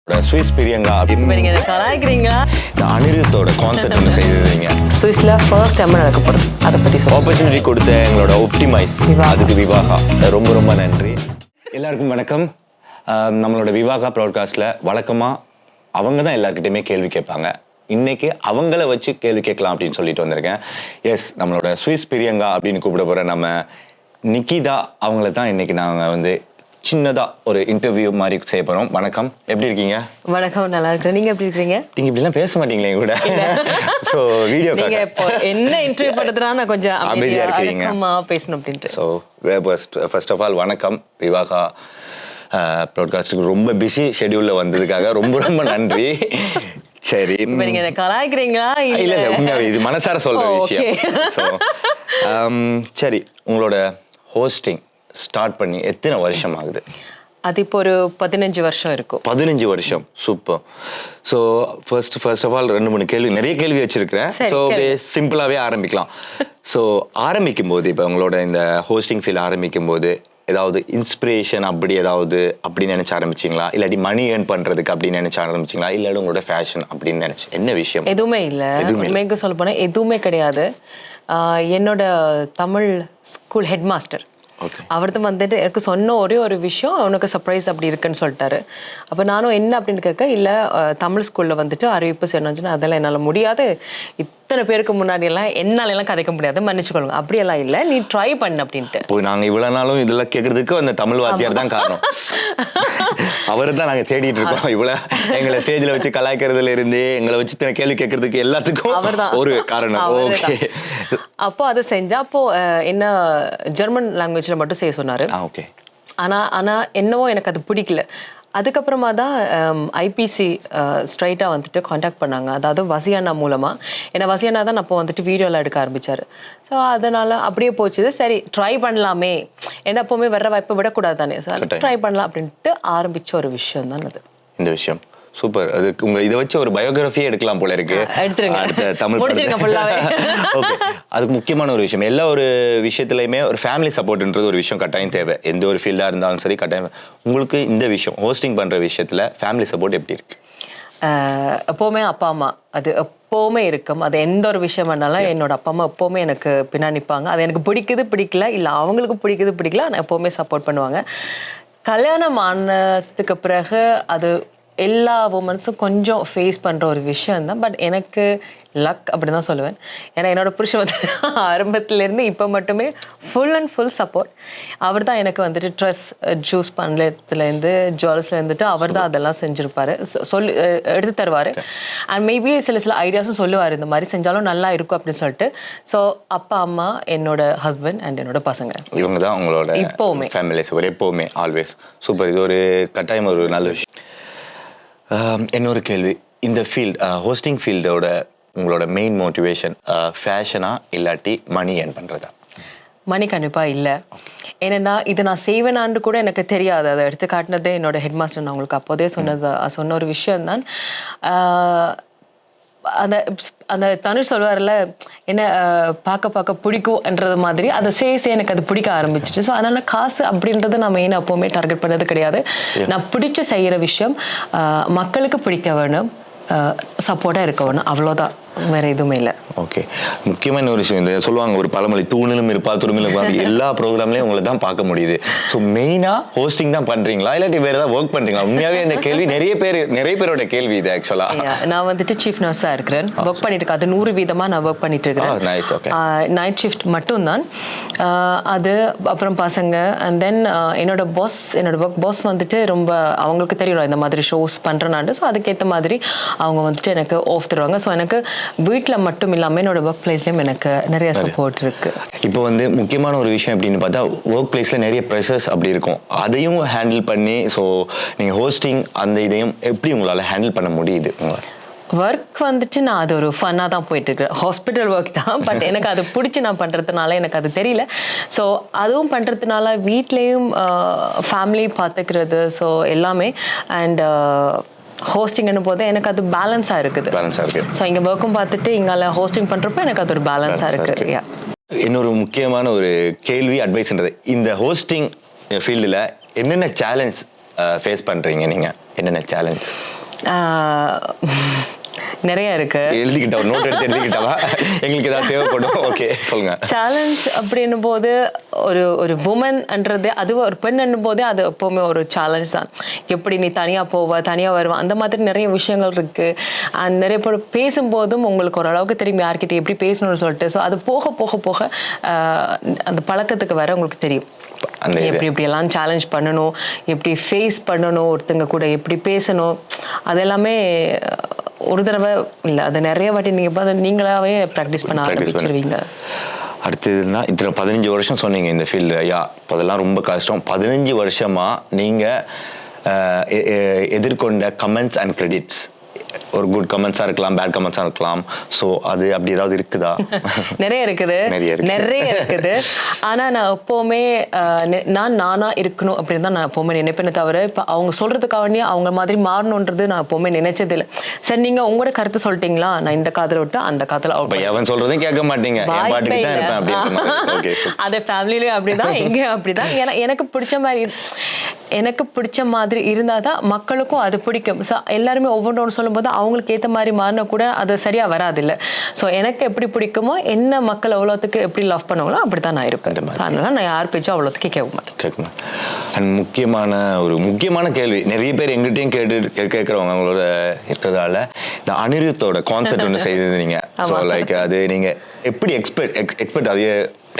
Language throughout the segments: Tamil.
ஸ்விஸ் பிரியங்கா இப்போ நீங்க கலாய்க்கிறீங்களா? இந்த அனிருத்தோட கான்செப்ட் ஒன்று செய்திருந்தீங்க. சுவிஸ்ல ஃபர்ஸ்ட் டைம் நடக்க போகிறது, அதை பற்றி ஆப்பர்ச்சுனிட்டி கொடுத்த எங்களோட ஒப்டிமைஸ் அதுக்கு விவாகா ரொம்ப ரொம்ப நன்றி. எல்லாருக்கும் வணக்கம். நம்மளோட விவாகா ப்ராட்காஸ்ட்டில் வழக்கமாக அவங்க தான் எல்லாருக்கிட்டையுமே கேள்வி கேட்பாங்க. இன்னைக்கு அவங்கள வச்சு கேள்வி கேட்கலாம் அப்படின்னு சொல்லிட்டு வந்திருக்கேன். எஸ், நம்மளோட ஸ்விஸ் பிரியங்கா அப்படின்னு கூப்பிட போகிற நம்ம நிக்கிதா அவங்கள தான் இன்னைக்கு நாங்கள் சின்னதாக ஒரு இன்டர்வியூ மாதிரி செய்ய போகிறோம். வணக்கம், எப்படி இருக்கீங்க? வணக்கம், நல்லா இருக்கிறேன். நீங்கள் எப்படி இருக்கீங்க? நீங்கள் இப்படிலாம் பேச மாட்டீங்களே கூட. ஸோ வீடியோ என்ன இன்டர்வியூ பண்ணுறதுனா நான் கொஞ்சம் அமைதியாக இருக்கிறீங்க பேசணும் அப்படின்ட்டு. ஸோ ஃபர்ஸ்ட் ஆஃப் ஆல் வணக்கம். விவாகா ப்ராட்காஸ்ட்டுக்கு ரொம்ப பிஸி ஷெடியூலில் வந்ததுக்காக ரொம்ப ரொம்ப நன்றி. சரி, இப்போ நீங்கள் கலாய்க்கிறீங்களா? இல்லை உண்மையாகவே இது மனசார சொல்கிற விஷயம். ஸோ சரி, உங்களோட ஹோஸ்டிங் ஸ்டார்ட் பண்ணி எத்தனை வருஷம் ஆகுது? அது இப்போ ஒரு 15 வருஷம் இருக்கும். 15 வருஷம், super. So first of all 2-3 கேள்வி, நிறைய கேள்வி வச்சிருக்கிறேன். ஸோ சிம்பிளாகவே ஆரம்பிக்கலாம். ஸோ ஆரம்பிக்கும் போது, இப்போ உங்களோட இந்த ஹோஸ்டிங் ஃபீல்ட் ஆரம்பிக்கும் போது ஏதாவது இன்ஸ்பிரேஷன் அப்படி நினைச்சு ஆரம்பிச்சிங்களா? இல்லாட்டி மணி ஏர்ன் பண்ணுறதுக்கு அப்படின்னு நினைச்சு ஆரம்பிச்சிங்களா? இல்லாட்டி உங்களோட ஃபேஷன் அப்படின்னு நினைச்சு என்ன விஷயம்? எதுவுமே இல்லை. உண்மைக்கு சொல்ல போனால் எதுவுமே கிடையாது. என்னோட தமிழ் ஸ்கூல் ஹெட் மாஸ்டர் அவர் தான் வந்துட்டு எனக்கு சொன்ன ஒரே ஒரு விஷயம், உனக்கு சர்ப்ரைஸ் அப்படி இருக்குன்னு சொல்லிட்டாரு. அப்போ நானும் என்ன அப்படின்னு கேட்க, இல்லை தமிழ் ஸ்கூலில் வந்துட்டு அறிவிப்பு செய்யணும்னு, அதெல்லாம் என்னால் முடியாது, இத்தனை பேருக்கு முன்னாடியெல்லாம் என்னாலெல்லாம் கதைக்க முடியாது, மன்னிச்சுக்கொள்ளுங்க, அப்படியெல்லாம் இல்லை, நீ ட்ரை பண்ணு அப்படின்ட்டு. இப்போ நாங்கள் இவ்வளோ நாளும் இதெல்லாம் கேட்கறதுக்கு அந்த தமிழ் வாத்தியார் தான் காரணம். அவரை தான் நாங்கள் தேடிட்டு இருக்கோம். இவ்வளோ எங்களை ஸ்டேஜில் வச்சு கலாய்க்கிறதுல இருந்து எங்களை வச்சு கேள்வி கேட்கறதுக்கு எல்லாத்துக்கும் அவர் தான் ஒரு காரணம். ஓகே. அப்போ அதை செஞ்சா, அப்போ என்ன ஜெர்மன் லாங்குவேஜில் மட்டும் செய்ய சொன்னார். ஓகே. ஆனால் என்னவோ எனக்கு அது பிடிக்கல. அதுக்கப்புறமா தான் ஐபிசி ஸ்ட்ரைட்டாக வந்துட்டு காண்டாக்ட் பண்ணாங்க, அதாவது வசியானா மூலமாக. ஏன்னா வசியானா தான் அப்போ வந்துட்டு வீடியோலாம் எடுக்க ஆரம்பித்தார். ஸோ அதனால் அப்படியே போச்சுது. சரி, ட்ரை பண்ணலாமே, ஏன்னா எப்போவுமே வர்ற வாய்ப்பை விடக்கூடாது தானே, ஸோ ட்ரை பண்ணலாம் அப்படின்ட்டு ஆரம்பித்த ஒரு விஷயம் தான் அது. இந்த விஷயம் சூப்பர். அதுக்கு இதை வச்சு ஒரு பயோகிராஃபியே எடுக்கலாம் போல இருக்கு. தமிழ் அதுக்கு முக்கியமான ஒரு விஷயம், எல்லா ஒரு விஷயத்துலையுமே ஒரு ஃபேமிலி சப்போர்ட்ன்றது ஒரு விஷயம் கட்டாயம் தேவை. எந்த ஒரு ஃபீல்டாக இருந்தாலும் சரி கட்டாயம். உங்களுக்கு இந்த விஷயம் ஹோஸ்டிங் பண்ணுற விஷயத்தில் ஃபேமிலி சப்போர்ட் எப்படி இருக்கு? எப்போவுமே அப்பா அம்மா அது எப்போவுமே இருக்கும். அது எந்த ஒரு விஷயம் வேணாலும் என்னோட அப்பா அம்மா எப்போவுமே எனக்கு பின்னாடி நிற்பாங்க. அது எனக்கு பிடிக்கல, இல்லை அவங்களுக்கு பிடிக்கல, நான் எப்போவுமே சப்போர்ட் பண்ணுவாங்க. கல்யாணம் ஆனதுக்கு பிறகு அது எல்லா உமன்ஸும் கொஞ்சம் ஃபேஸ் பண்ணுற ஒரு விஷயம் தான். பட் எனக்கு லக் அப்படி தான் சொல்லுவேன். ஏன்னா என்னோட புருஷன் வந்து ஆரம்பத்துலேருந்து இப்போ மட்டுமே ஃபுல் அண்ட் ஃபுல் சப்போர்ட். அவர் தான் எனக்கு வந்துட்டு ட்ரெஸ் சூஸ் பண்ணதுலேருந்து ஜுவல்ஸ்லேருந்துட்டு அவர் தான் அதெல்லாம் செஞ்சுருப்பார், எடுத்து தருவார். அண்ட் மேபி சில ஐடியாஸும் சொல்லுவார், இந்த மாதிரி செஞ்சாலும் நல்லா இருக்கும் அப்படின்னு சொல்லிட்டு. ஸோ அப்பா அம்மா, என்னோட ஹஸ்பண்ட் அண்ட் என்னோட பசங்க, இவங்க தான் உங்களோட இப்போவுமே ஃபேமிலி சப்போர்ட், எப்போவுமே ஆல்வேஸ். சூப்பர். இது ஒரு கட்டாயம் ஒரு நல்ல விஷயம். இன்னொரு கேள்வி, இந்த ஃபீல்ட் ஹோஸ்டிங் ஃபீல்டோட உங்களோட மெயின் மோட்டிவேஷன் ஃபேஷனா இல்லாட்டி மணி ஏர்ன் பண்ணுறதா? மணி கண்டிப்பாக இல்லை. ஏன்னா இது நான் செய்வேனான்னு கூட எனக்கு தெரியாது. அதை எடுத்து காட்டினதே என்னோட ஹெட் மாஸ்டர். நான் உங்களுக்கு அப்போதே சொன்ன ஒரு விஷயம்தான். அந்த அந்த தனுஷ் சொல்வார்ல, என்ன பார்க்க பிடிக்கும்ன்றது மாதிரி அதை செய்ய எனக்கு அது பிடிக்க ஆரம்பிச்சிட்டு. ஸோ அதனால் காசு அப்படின்றது நான் மெயினாக எப்போவுமே டார்கெட் பண்ணது கிடையாது. நான் பிடிச்ச செய்கிற விஷயம் மக்களுக்கு பிடிக்க வேணும், சப்போர்ட்டாக இருக்க வேணும், அவ்வளோதான், வேறு எதுவுமே இல்லை. ஓகே. முக்கியமான ஒரு விஷயம், இந்த சொல்லுவாங்க ஒரு பழமொழி, தூணிலும் இருப்பா துருமிலும் இருப்பா, எல்லா ப்ரோக்ராம்லேயும் உங்களை தான் பார்க்க முடியுது. ஸோ மெயினாக ஹோஸ்டிங் தான் பண்ணுறீங்களா இல்லாட்டி வேறு ஏதாவது ஒர்க் பண்ணுறீங்களா? உண்மையாகவே இந்த கேள்வி நிறைய பேரோட கேள்வி இது. ஆக்சுவலாக நான் வந்துட்டு சீஃப் நர்ஸாக இருக்கிறேன், ஒர்க் பண்ணிட்டு இருக்கேன். அது 100% நான் ஒர்க் பண்ணிட்டு இருக்கிறேன். நைட் ஷிஃப்ட் மட்டும்தான் அது. அப்புறம் பசங்க அண்ட் தென் என்னோட ஒர்க் பாஸ் வந்துட்டு ரொம்ப அவங்களுக்கு தெரியும் இந்த மாதிரி ஷோஸ் பண்ணுறேன்னாண்டு. ஸோ அதுக்கேற்ற மாதிரி அவங்க வந்துட்டு எனக்கு ஆஃப் தருவாங்க. ஸோ எனக்கு வீட்டில் மட்டும் இல்லாமல் என்னோட ஒர்க் பிளேஸ்லேயும் எனக்கு நிறைய சப்போர்ட் இருக்கு. இப்போ முக்கியமான ஒரு விஷயம் அப்படின்னு பார்த்தா, ஒர்க் பிளேஸில் நிறைய ப்ரெஷர்ஸ் அப்படி இருக்கும், அதையும் ஹேண்டில் பண்ணி, ஸோ நீங்கள் ஹோஸ்டிங் அந்த இதையும் எப்படி உங்களால் ஹேண்டில் பண்ண முடியுது? ஒர்க் வந்துட்டு நான் அது ஒரு ஃபன்னாக தான் போயிட்டுருக்கேன். ஹாஸ்பிட்டல் ஒர்க் தான், பட் எனக்கு அது பிடிச்சி நான் பண்ணுறதுனால எனக்கு அது தெரியல. ஸோ அதுவும் பண்ணுறதுனால வீட்லேயும் ஃபேமிலி பார்த்துக்கிறது, ஸோ எல்லாமே. அண்ட் ஹோஸ்டிங்னு போது எனக்கு அது பேலன்ஸாக இருக்குது. ஸோ இங்கே ஒர்க்கும் பார்த்துட்டு இங்கே ஹோஸ்டிங் பண்ணுறப்போ எனக்கு அது ஒரு பேலன்ஸாக இருக்குது. இன்னொரு முக்கியமான ஒரு கேள்வி, அட்வைஸ்ன்றது, இந்த ஹோஸ்டிங் ஃபீல்டில் என்னென்ன சேலஞ்ச் ஃபேஸ் பண்ணுறீங்க நீங்கள்? என்னென்ன சேலஞ்ச் நிறைய இருக்கு. எழுதிக்கிட்டா நோட் எடுத்து எழுதிக்கிட்டாவா? எங்களுக்கு ஏதாவது தேவைப்படும். ஓகே சொல்லுங்க. சேலஞ்ச் அப்படின்னும் போது ஒரு உமன்ன்றது, அது ஒரு பெண்ணும் போதே அது எப்போவுமே ஒரு சேலஞ்ச் தான். எப்படி நீ தனியாக போவ, தனியாக வருவ, அந்த மாதிரி நிறைய விஷயங்கள் இருக்கு. அண்ட் நிறைய பேர் பேசும்போதும் உங்களுக்கு ஓரளவுக்கு தெரியும் யார்கிட்ட எப்படி பேசணும்னு சொல்லிட்டு. ஸோ அது போக போக போக அந்த பழக்கத்துக்கு வர உங்களுக்கு தெரியும் எப்படியெல்லாம் சேலஞ்ச் பண்ணணும், எப்படி ஃபேஸ் பண்ணணும், ஒருத்தங்க கூட எப்படி பேசணும். அது எல்லாமே ஒரு தடவை இல்லை, அது நிறைய வாட்டி நீங்களாவே ப்ராக்டிஸ் பண்ண ஆரம்பிச்சிருவீங்க. அடுத்ததுன்னா இத்தனை 15 வருஷம் சொன்னீங்க இந்த ஃபீல்டு. ஐயா அதெல்லாம் ரொம்ப கஷ்டம். 15 வருஷமா நீங்கள் எதிர்கொண்ட கமெண்ட்ஸ் அண்ட் கிரெடிட்ஸ், ஒரு குட் கமெண்ட்ஸாக இருக்கலாம், பேட் கமெண்ட்ஸாக இருக்கலாம். ஸோ அது அப்படி ஏதாவது இருக்குதா? நிறைய இருக்குது. ஆனால் நான் எப்போவுமே நானாக இருக்கணும் அப்படின்னு தான் நான் எப்போவுமே நினைப்பேனே தவிர, இப்போ அவங்க சொல்கிறதுக்காக அவங்க மாதிரி மாறணுன்றது நான் எப்போவுமே நினைச்சதில்லை. சரி நீங்கள் உங்களோட கருத்து சொல்லிட்டீங்களா, நான் இந்த காதில் விட்டு அந்த காதில் அவன் சொல்கிறதையும் கேட்க மாட்டீங்க. அதை ஃபேமிலியிலேயும் அப்படிதான், எங்கேயும் அப்படிதான். ஏன்னா எனக்கு பிடிச்ச மாதிரி இருந்தால் தான் மக்களுக்கும் அது பிடிக்கும். ஸோ எல்லாருமே ஒவ்வொன்றொன்று சொல்லும்போது அவங்களுக்கு ஏற்ற மாதிரி மாறினா கூட அது சரியாக வராதில்ல. ஸோ எனக்கு எப்படி பிடிக்குமோ, என்ன மக்கள் அவ்வளோத்துக்கு எப்படி லவ் பண்ணுவாங்களோ அப்படி தான் நான் இருப்பேன். அதனால நான் யார் பேச்சும் அவ்வளோத்துக்கு கேட்க அண்ட் முக்கியமான கேள்வி நிறைய பேர் எங்கிட்டையும் கேட்குறவங்க அவங்களோட இருக்கிறதால, இந்த அனிருத்தோட கான்செப்ட் ஒன்று செய்திருந்தீங்க. ஸோ லைக் அது நீங்கள் எப்படி எக்ஸ்பெக்ட் அது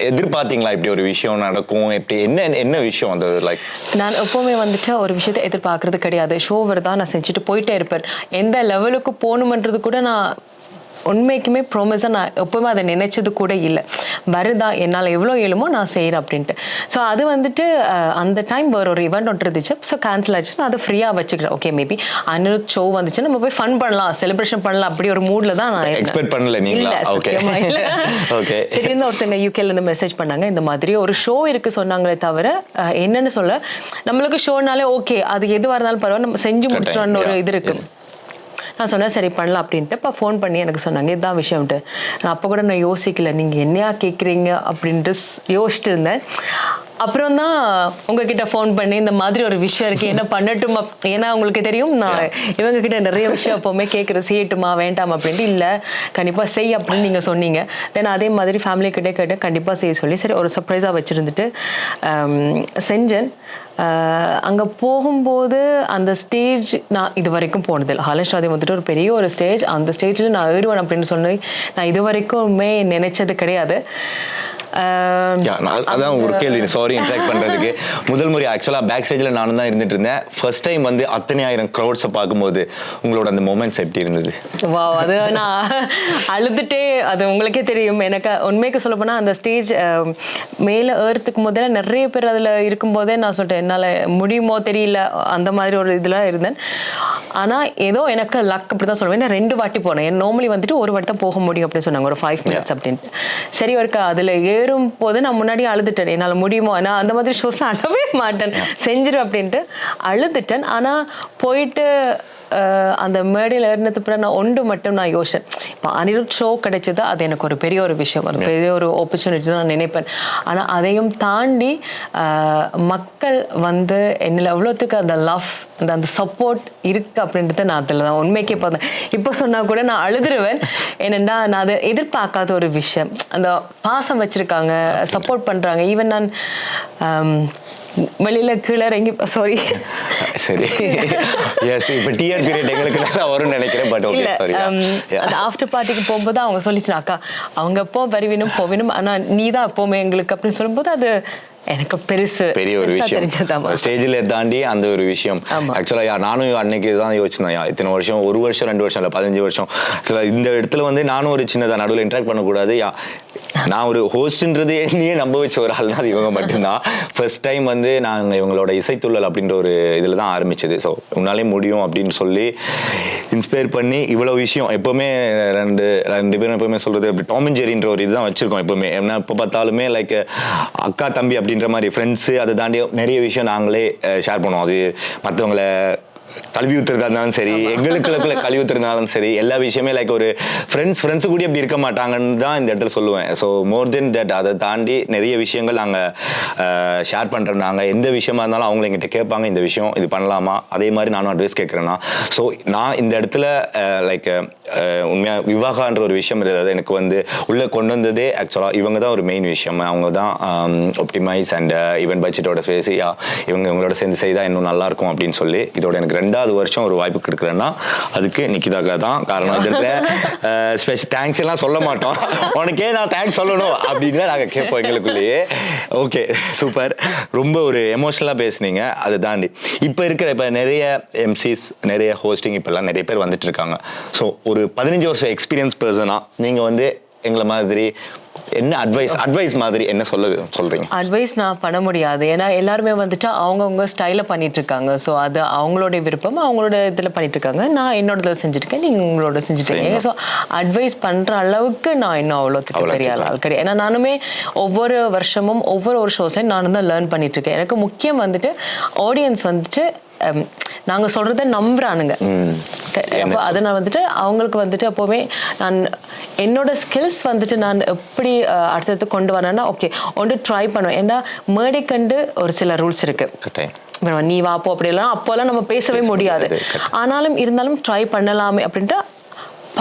எதிர்பார்த்தீங்களா இப்படி ஒரு விஷயம் நடக்கும்? எப்படி என்ன விஷயம் அது? லைக் நான் எப்போவுமே வந்துட்டு ஒரு விஷயத்தை எதிர்பார்க்கறது கிடையாது. ஷோவர் தான் நான் செஞ்சுட்டு போயிட்டே இருப்பேன். எந்த லெவலுக்கு போகணுமன்றது கூட நான் உண்மைக்குமே ப்ராமிஸாக நான் எப்போவுமே அதை நினைச்சது கூட இல்லை. வருதா, என்னால் எவ்வளோ இயலுமோ நான் செய்கிறேன் அப்படின்ட்டு. ஸோ அது வந்துட்டு அந்த டைம் ஒரு ஈவெண்ட் ஒன்று இருந்துச்சு. ஸோ கேன்சல் ஆச்சு. நான் அதை ஃப்ரீயாக வச்சுக்கிறேன். ஓகே, மேபி அனிருத் ஷோ வந்துச்சு, நம்ம போய் ஃபன் பண்ணலாம், செலிப்ரேஷன் பண்ணலாம், அப்படி ஒரு மூடில் தான் நான் எக்ஸ்பெக்ட் பண்ணல. நீங்களா? ஓகே. திடீர்னு ஒருத்தங்க யூகேலேருந்து மெசேஜ் பண்ணாங்க, இந்த மாதிரி ஒரு ஷோ இருக்குது சொன்னாங்களே தவிர என்னன்னு சொல்ல, நம்மளுக்கு ஷோனாலே ஓகே, அது எதுவாக இருந்தாலும் பரவாயில்ல, நம்ம செஞ்சு முடிச்சிடணும்னு ஒரு இது இருக்குது. நான் சொன்னேன் சரி பண்ணலாம் அப்படின்ட்டு. இப்போ ஃபோன் பண்ணி எனக்கு சொன்னாங்க இதுதான் விஷயம்ட்டு. நான் அப்போ கூட நான் யோசிக்கல, நீங்கள் என்னையா கேட்குறீங்க அப்படின்ட்டு யோசிச்சுட்டு இருந்தேன். அப்புறம் தான் உங்ககிட்ட ஃபோன் பண்ணி இந்த மாதிரி ஒரு விஷயம் இருக்குது, என்ன பண்ணட்டுமா, ஏன்னா உங்களுக்கு தெரியும் நான் இவங்ககிட்ட நிறைய விஷயம் எப்போவுமே கேட்குறேன், செய்யட்டுமா வேண்டாம் அப்படின்ட்டு. இல்லை கண்டிப்பாக செய் அப்படின்னு நீங்கள் சொன்னீங்க. தென் அதே மாதிரி ஃபேமிலிக்கிட்டே கேட்டு கண்டிப்பாக செய்ய சொல்லி சரி ஒரு சர்ப்ரைஸாக வச்சுருந்துட்டு செஞ்சேன். அங்கே போகும்போது அந்த ஸ்டேஜ் நான் இது வரைக்கும் போனதில்லை. ஹாலன்ஸ்டாதி வந்துட்டு ஒரு பெரிய ஒரு ஸ்டேஜ், அந்த ஸ்டேஜில் நான் ஏறுவேன் அப்படின்னு சொல்லி நான் இது வரைக்குமே நினைச்சது கிடையாது. அதான் ஒரு கேள்வி, சாரி இன்ட்ராக்ட் பண்றதுக்கு. முதல் முறை ஆக்சுவலா பேக் ஸ்டேஜ்ல நானும் தான் இருந்துட்டு இருந்தேன். ஃபர்ஸ்ட் டைம் வந்து அத்தனை ஆயிரம் க்ரௌட்ஸை பார்க்கும்போது உங்களோட அந்த மொமெண்ட்ஸ் எப்படி இருந்தது? வா, அது நான் அழுதுட்டே, அது உங்களுக்கே தெரியும். எனக்கு உண்மைக்கு சொல்ல போனால் அந்த ஸ்டேஜ் மேலே ஏறத்துக்கு முதல்ல நிறைய பேர் அதில் இருக்கும்போதே நான் சொல்லிட்டேன் என்னால் முடியுமோ தெரியல, அந்த மாதிரி ஒரு இதில் இருந்தேன். ஆனால் ஏதோ எனக்கு லக் அப்படி தான் சொல்லுவேன். நான் 2 வாட்டி போனேன். நார்மலி வந்துட்டு ஒரு வாட்டி தான் போக முடியும் அப்படின்னு சொன்னாங்க, ஒரு 5 minutes அப்படின்ட்டு. சரி ஒருக்கா அதில் ஏறும் போது நான் முன்னாடி அழுதுட்டேன், என்னால் முடியுமோ, நான் அந்த மாதிரி ஷோஸ்லாம் அழவே மாட்டேன், செஞ்சிடும் அப்படின்ட்டு அழுதுட்டேன். ஆனால் போயிட்டு அந்த மேடையில் ஏறினது பிறகு நான் ஒன்று மட்டும் நான் யோசிச்சேன், இப்போ அனிருத் ஷோ கிடைச்சது அது எனக்கு ஒரு பெரிய ஒரு விஷயம், ஒரு பெரிய ஒரு ஆப்பர்ச்சுனிட்டி தான் நான் நினைப்பேன். ஆனால் அதையும் தாண்டி மக்கள் வந்து என்னில் எவ்வளோத்துக்கு அந்த லவ் அந்த சப்போர்ட் இருக்குது அப்படின்றத நான் அதில் தான் உண்மைக்கே பார்த்தேன். இப்போ சொன்னால் கூட நான் அழுதுருவேன். ஏனென்னா நான் அதை எதிர்பார்க்காத ஒரு விஷயம், அந்த பாசம் வச்சுருக்காங்க, சப்போர்ட் பண்ணுறாங்க. ஈவன் நான் வெளியில கீழே இறங்கி சாரி சரி எஸ் இப்போ டிஆர்பி ரேட் எங்களுக்கு வரும்னு நினைக்கிறேன். But okay sorry. அந்த ஆஃப்டர் பார்ட்டிக்கு போகும்போது அவங்க சொல்லிச்சுனா அக்கா அவங்க எப்போ வருவினும் போவினும் ஆனால் நீ தான் எப்போவுமே எங்களுக்கு அப்படின்னு சொல்லும்போது அது எனக்கு பெரிய ஒரு விஷயம். ஸ்டேஜில் தாண்டி அந்த ஒரு விஷயம் ஆக்சுவலாக நானும் அன்னைக்கு தான் யோசிச்சேன், இத்தனை வருஷம், 1 வருஷம் 2 வருஷம் இல்லை 15 வருஷம் இந்த இடத்துல வந்து நானும் ஒரு சின்னதாக நடுவில் இன்ட்ராக்ட் பண்ணக்கூடாது. நான் ஒரு ஹோஸ்ட்ன்றது என்னையே நம்ப வச்ச ஒரு ஆள்னா அது இவங்க மட்டும்தான். ஃபர்ஸ்ட் டைம் வந்து நாங்கள் இவங்களோட இசைத்துள்ளல் அப்படின்ற ஒரு இதில் தான் ஆரம்பிச்சது. ஸோ உன்னாலே முடியும் அப்படின்னு சொல்லி இன்ஸ்பயர் பண்ணி இவ்வளோ விஷயம் எப்போவுமே ரெண்டு பேரும் எப்பவுமே சொல்கிறது அப்படி டாம் அண்ட் ஜெரின்ற ஒரு இதுதான் வச்சுருக்கோம் எப்போவுமே. ஏன்னா இப்போ பார்த்தாலுமே லைக் அக்கா தம்பி அப்படின்ற மாதிரி ஃப்ரெண்ட்ஸு, அதை தாண்டி நிறைய விஷயம் நாங்களே ஷேர் பண்ணுவோம். அது மற்றவங்களை கல்வி ஊத்துறதா இருந்தாலும் சரி, எங்களுக்குள்ள கல்வி ஊத்துறதுனாலும் சரி, எல்லா விஷயமே லைக் ஒரு ஃப்ரெண்ட்ஸு கூட எப்படி இருக்க மாட்டாங்கன்னு தான் இந்த இடத்துல சொல்லுவேன். ஸோ மோர் தென் தட், அதை தாண்டி நிறைய விஷயங்கள் நாங்கள் ஷேர் பண்ணுறோம். நாங்கள் எந்த விஷயமா இருந்தாலும் அவங்கள எங்கிட்ட கேட்பாங்க, இந்த விஷயம் இது பண்ணலாமா, அதே மாதிரி நானும் அட்வைஸ் கேட்குறேன்னா. ஸோ நான் இந்த இடத்துல லைக் உண்மையாக விவாகன்ற ஒரு விஷயம் இருந்தது எனக்கு வந்து உள்ளே கொண்டு வந்ததே ஆக்சுவலாக இவங்க தான் ஒரு மெயின் விஷயம். அவங்க தான் ஒப்டிமைஸ் அண்ட் ஈவென்ட் பட்ஜெட்டோட பேசி இவங்களோட சேர்ந்து செய்தால் இன்னும் நல்லாயிருக்கும் அப்படின்னு சொல்லி இதோட எனக்கு 2வது வருஷம் ஒரு வாய்ப்பு கொடுக்குறேன்னா அதுக்கு நிக்கிதாக்கா தான் காரணம். இதில் ஸ்பெஷல் தேங்க்ஸ் எல்லாம் சொல்ல மாட்டோம், உனக்கே நான் தேங்க்ஸ் சொல்லணும் அப்படின்னு தான் நாங்கள் கேட்போம் எங்களுக்குள்ளேயே. Okay, super. ரொம்ப ஒரு எமோஷனலாக பேசுனீங்க. அதை தாண்டி இப்போ நிறைய எம்சிஸ், நிறைய ஹோஸ்டிங் இப்போல்லாம் நிறைய பேர் வந்துட்டு இருக்காங்க. ஸோ ஒரு 15 வருஷம் எக்ஸ்பீரியன்ஸ் பர்சனாக நீங்கள் வந்து எங்களை மாதிரி என்ன அட்வைஸ் மாதிரி என்ன சொல்றீங்க? அட்வைஸ் நான் பண்ண முடியாது, ஏன்னா எல்லாருமே வந்துட்டு அவங்கவுங்க ஸ்டைலில் பண்ணிட்டு இருக்காங்க. ஸோ அது அவங்களோட விருப்பம், அவங்களோட இதில் பண்ணிட்டு இருக்காங்க. நான் என்னோட இதில் செஞ்சுருக்கேன், நீங்கள் உங்களோட செஞ்சுட்டீங்க. ஸோ அட்வைஸ் பண்ணுற அளவுக்கு நான் இன்னும் அவ்வளோத்துக்கு பெரிய ஆள் கிடையாது. ஏன்னா நானுமே ஒவ்வொரு வருஷமும் ஒவ்வொரு ஷோஸ்லையும் நானும் தான் லேர்ன் பண்ணிட்டு இருக்கேன். எனக்கு முக்கியம் வந்துட்டு ஆடியன்ஸ் வந்துட்டு நாங்கள் சொல்கிறத நம்புறானுங்க. அப்போ அதை நான் வந்துட்டு அவங்களுக்கு வந்துட்டு எப்போவுமே நான் என்னோட ஸ்கில்ஸ் வந்துட்டு நான் எப்படி அடுத்தது கொண்டு வரேன்னா, ஓகே ஒன்று ட்ரை பண்ணுவேன். ஏன்னா மேடை கண்டு ஒரு சில ரூல்ஸ் இருக்குது. நீ வாப்போ அப்படிலாம் அப்போல்லாம் நம்ம பேசவே முடியாது. ஆனாலும் இருந்தாலும் ட்ரை பண்ணலாமே அப்படின்ட்டு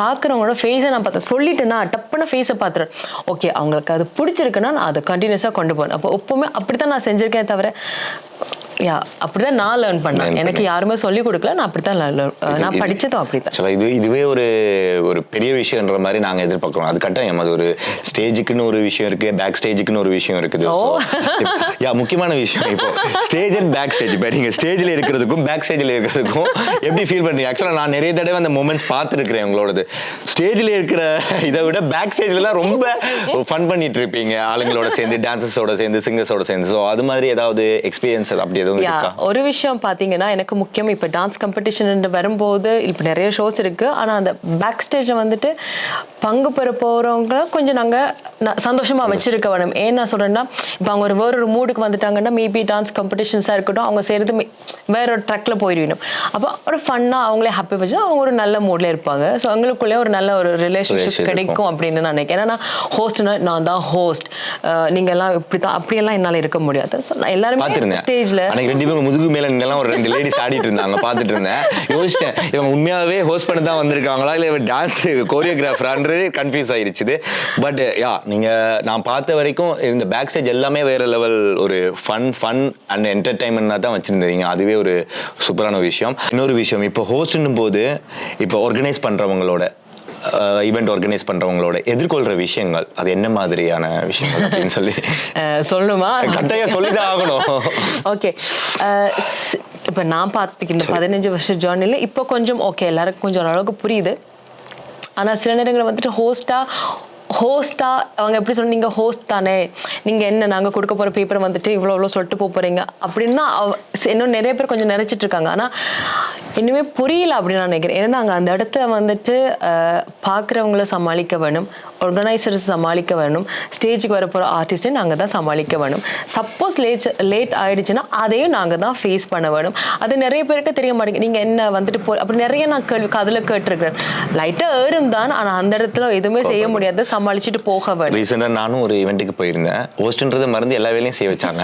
பார்க்குறவங்களோட ஃபேஸை நான் பார்த்தேன். சொல்லிட்டேன்னா டப்புன்னு ஃபேஸை பார்த்துறேன். ஓகே அவங்களுக்கு அது பிடிச்சிருக்குன்னா நான் அதை கண்டினியூஸாக கொண்டு போனேன். அப்போ எப்போவுமே அப்படி தான் நான் செஞ்சுருக்கேன் தவிர அப்படிதான் நான் லேர்ன் பண்ணேன். எனக்கு யாருமே சொல்லிக் கொடுக்கல, நான் அப்படித்தான் நான் படிச்சதும் அப்படித்தான். இதுவே ஒரு பெரிய விஷயம்ன்ற மாதிரி நாங்க எதிர்பார்க்கிறோம். அது கட்டாயம் அது ஒரு ஸ்டேஜுக்குன்னு ஒரு விஷயம் இருக்கு, பேக் ஸ்டேஜுக்குன்னு ஒரு விஷயம் இருக்குது. முக்கியமான விஷயம் இப்போ ஸ்டேஜ் அண்ட் பேக் ஸ்டேஜ். இப்போ நீங்க ஸ்டேஜ்ல இருக்கிறதுக்கும் பேக் ஸ்டேஜ்ல இருக்கிறதுக்கும் எப்படி ஃபீல் பண்றீங்க? ஆக்சுவலா நான் நிறைய தடவை அந்த மொமெண்ட்ஸ் பார்த்துருக்கிறேன் உங்களோடது. ஸ்டேஜ்ல இருக்கிற இதை விட பேக் ஸ்டேஜ்லாம் ரொம்ப ஃபன் பண்ணிட்டு இருப்பீங்க, ஆளுங்களோட சேர்ந்து, டான்சர்ஸோட சேர்ந்து, சிங்கர்ஸோட சேர்ந்து. ஸோ அது மாதிரி ஏதாவது எக்ஸ்பீரியன்ஸ் அப்படி ஒரு விஷயம் பாத்தீங்கன்னா, எனக்கு முக்கியம் இப்ப டான்ஸ் காம்படிஷன் வரும்போது இப்ப நிறைய ஷோஸ் இருக்கு. ஆனா அந்த பேக் ஸ்டேஜ்ல வந்துட்டு பங்கு பெற போறவங்க கொஞ்சம் நாங்க சந்தோஷமா வச்சிருக்க வேணும். ஏன் நான் சொல்றேன்னா, இப்ப அவங்க வேறொரு மூடுக்கு வந்துட்டாங்கன்னா, மேபி டான்ஸ் காம்படிஷன்ஸா இருக்கட்டும், அவங்க செய்யறது வேற ஒரு ட்ராக்ல போயிடணும். அப்போ ஒரு ஃபன்னா அவங்களே ஹாப்பி வச்சு அவங்க ஒரு நல்ல மூட்ல இருப்பாங்க. ஸோ அவங்களுக்குள்ளே ஒரு நல்ல ஒரு ரிலேஷன்ஷிப் கிடைக்கும் அப்படின்னு நான் நினைக்கிறேன். ஏன்னா ஹோஸ்ட்னா நான் தான் ஹோஸ்ட், நீங்க எல்லாம் இப்படித்தான் அப்படியெல்லாம் என்னால இருக்க முடியாது. எல்லாருமே ஸ்டேஜ்ல முதுகு மேல நின்னெல்லாம் ஒரு 2 லேடிஸ் ஆடிட்டு இருந்தாங்க, பார்த்துட்டு இருந்தேன். யோசிச்சேன், இவங்க உண்மையாவே ஹோஸ்ட் பண்ண தான் வந்திருக்காங்களா இல்ல டான்ஸ் கோரியோகிராஃபரான்றது கன்ஃபியூஸ் ஆயிருச்சு. பட் நீங்க நான் பார்த்த வரைக்கும் இந்த பேக் ஸ்டேஜ் எல்லாமே வேற லெவல் ஒரு ஃபன் அண்ட் என்டர்டைன்மெண்ட்னா தான் வச்சிருந்தீங்க. அதுவே ஒரு சூப்பரான விஷயம். இன்னொரு விஷயம், இப்போ ஹோஸ்ட்னும் போது இப்போ ஆர்கனைஸ் பண்றவங்களோட ஈவெண்ட் ஆர்கனைஸ் பண்றவங்களோட எதிர்கொள்ற விஷயங்கள் அது என்ன மாதிரியான விஷயங்கள் அப்படின்னு சொல்லி சொல்லணுமா? கட்டாயம் சொல்லிதான் ஆகணும். ஓகே, இப்போ நான் பார்த்துக்கு இந்த 15 வருஷ ஜேர்னில இப்போ கொஞ்சம் ஓகே எல்லாருக்கும் கொஞ்சம் ஓரளவுக்கு புரியுது. ஆனால் சில நேரங்களில் வந்துட்டு ஹோஸ்டா அவங்க எப்படி சொன்ன, நீங்கள் ஹோஸ்ட் தானே, நீங்கள் என்ன நாங்கள் கொடுக்க போகிற பேப்பரை வந்துட்டு இவ்வளோ சொல்லிட்டு போகிறீங்க அப்படின்னு தான் இன்னும் நிறைய பேர் கொஞ்சம் நினைச்சிட்டு இருக்காங்க. ஆனால் இன்னுமே புரியல அப்படின்னு நான் நினைக்கிறேன். ஏன்னா நாங்கள் அந்த இடத்துல வந்துட்டு பார்க்குறவங்கள சமாளிக்க வேணும், ஆர்கனைசர்ஸ் சமாளிக்க வேணும், ஸ்டேஜுக்கு வர போகிற ஆர்டிஸ்ட்டை நாங்கள் தான் சமாளிக்க வேணும். சப்போஸ் லேட் ஆகிடுச்சுன்னா அதையும் நாங்கள் தான் ஃபேஸ் பண்ண வேணும். அது நிறைய பேருக்கு தெரிய மாட்டேங்குது. நீங்கள் என்ன வந்துட்டு அப்படி நிறைய நான் அதில் கேட்டிருக்கிறேன். லைட்டாக ஏறும் தான், ஆனால் அந்த இடத்துல எதுவுமே செய்ய முடியாது, சமாளிச்சுட்டு போக வேணும். ரீசெண்டாக நானும் ஒரு ஈவெண்ட்டுக்கு போயிருந்தேன். ஹோஸ்ட்ன்றது மறந்து எல்லா வேலையும் செய்ய வச்சாங்க.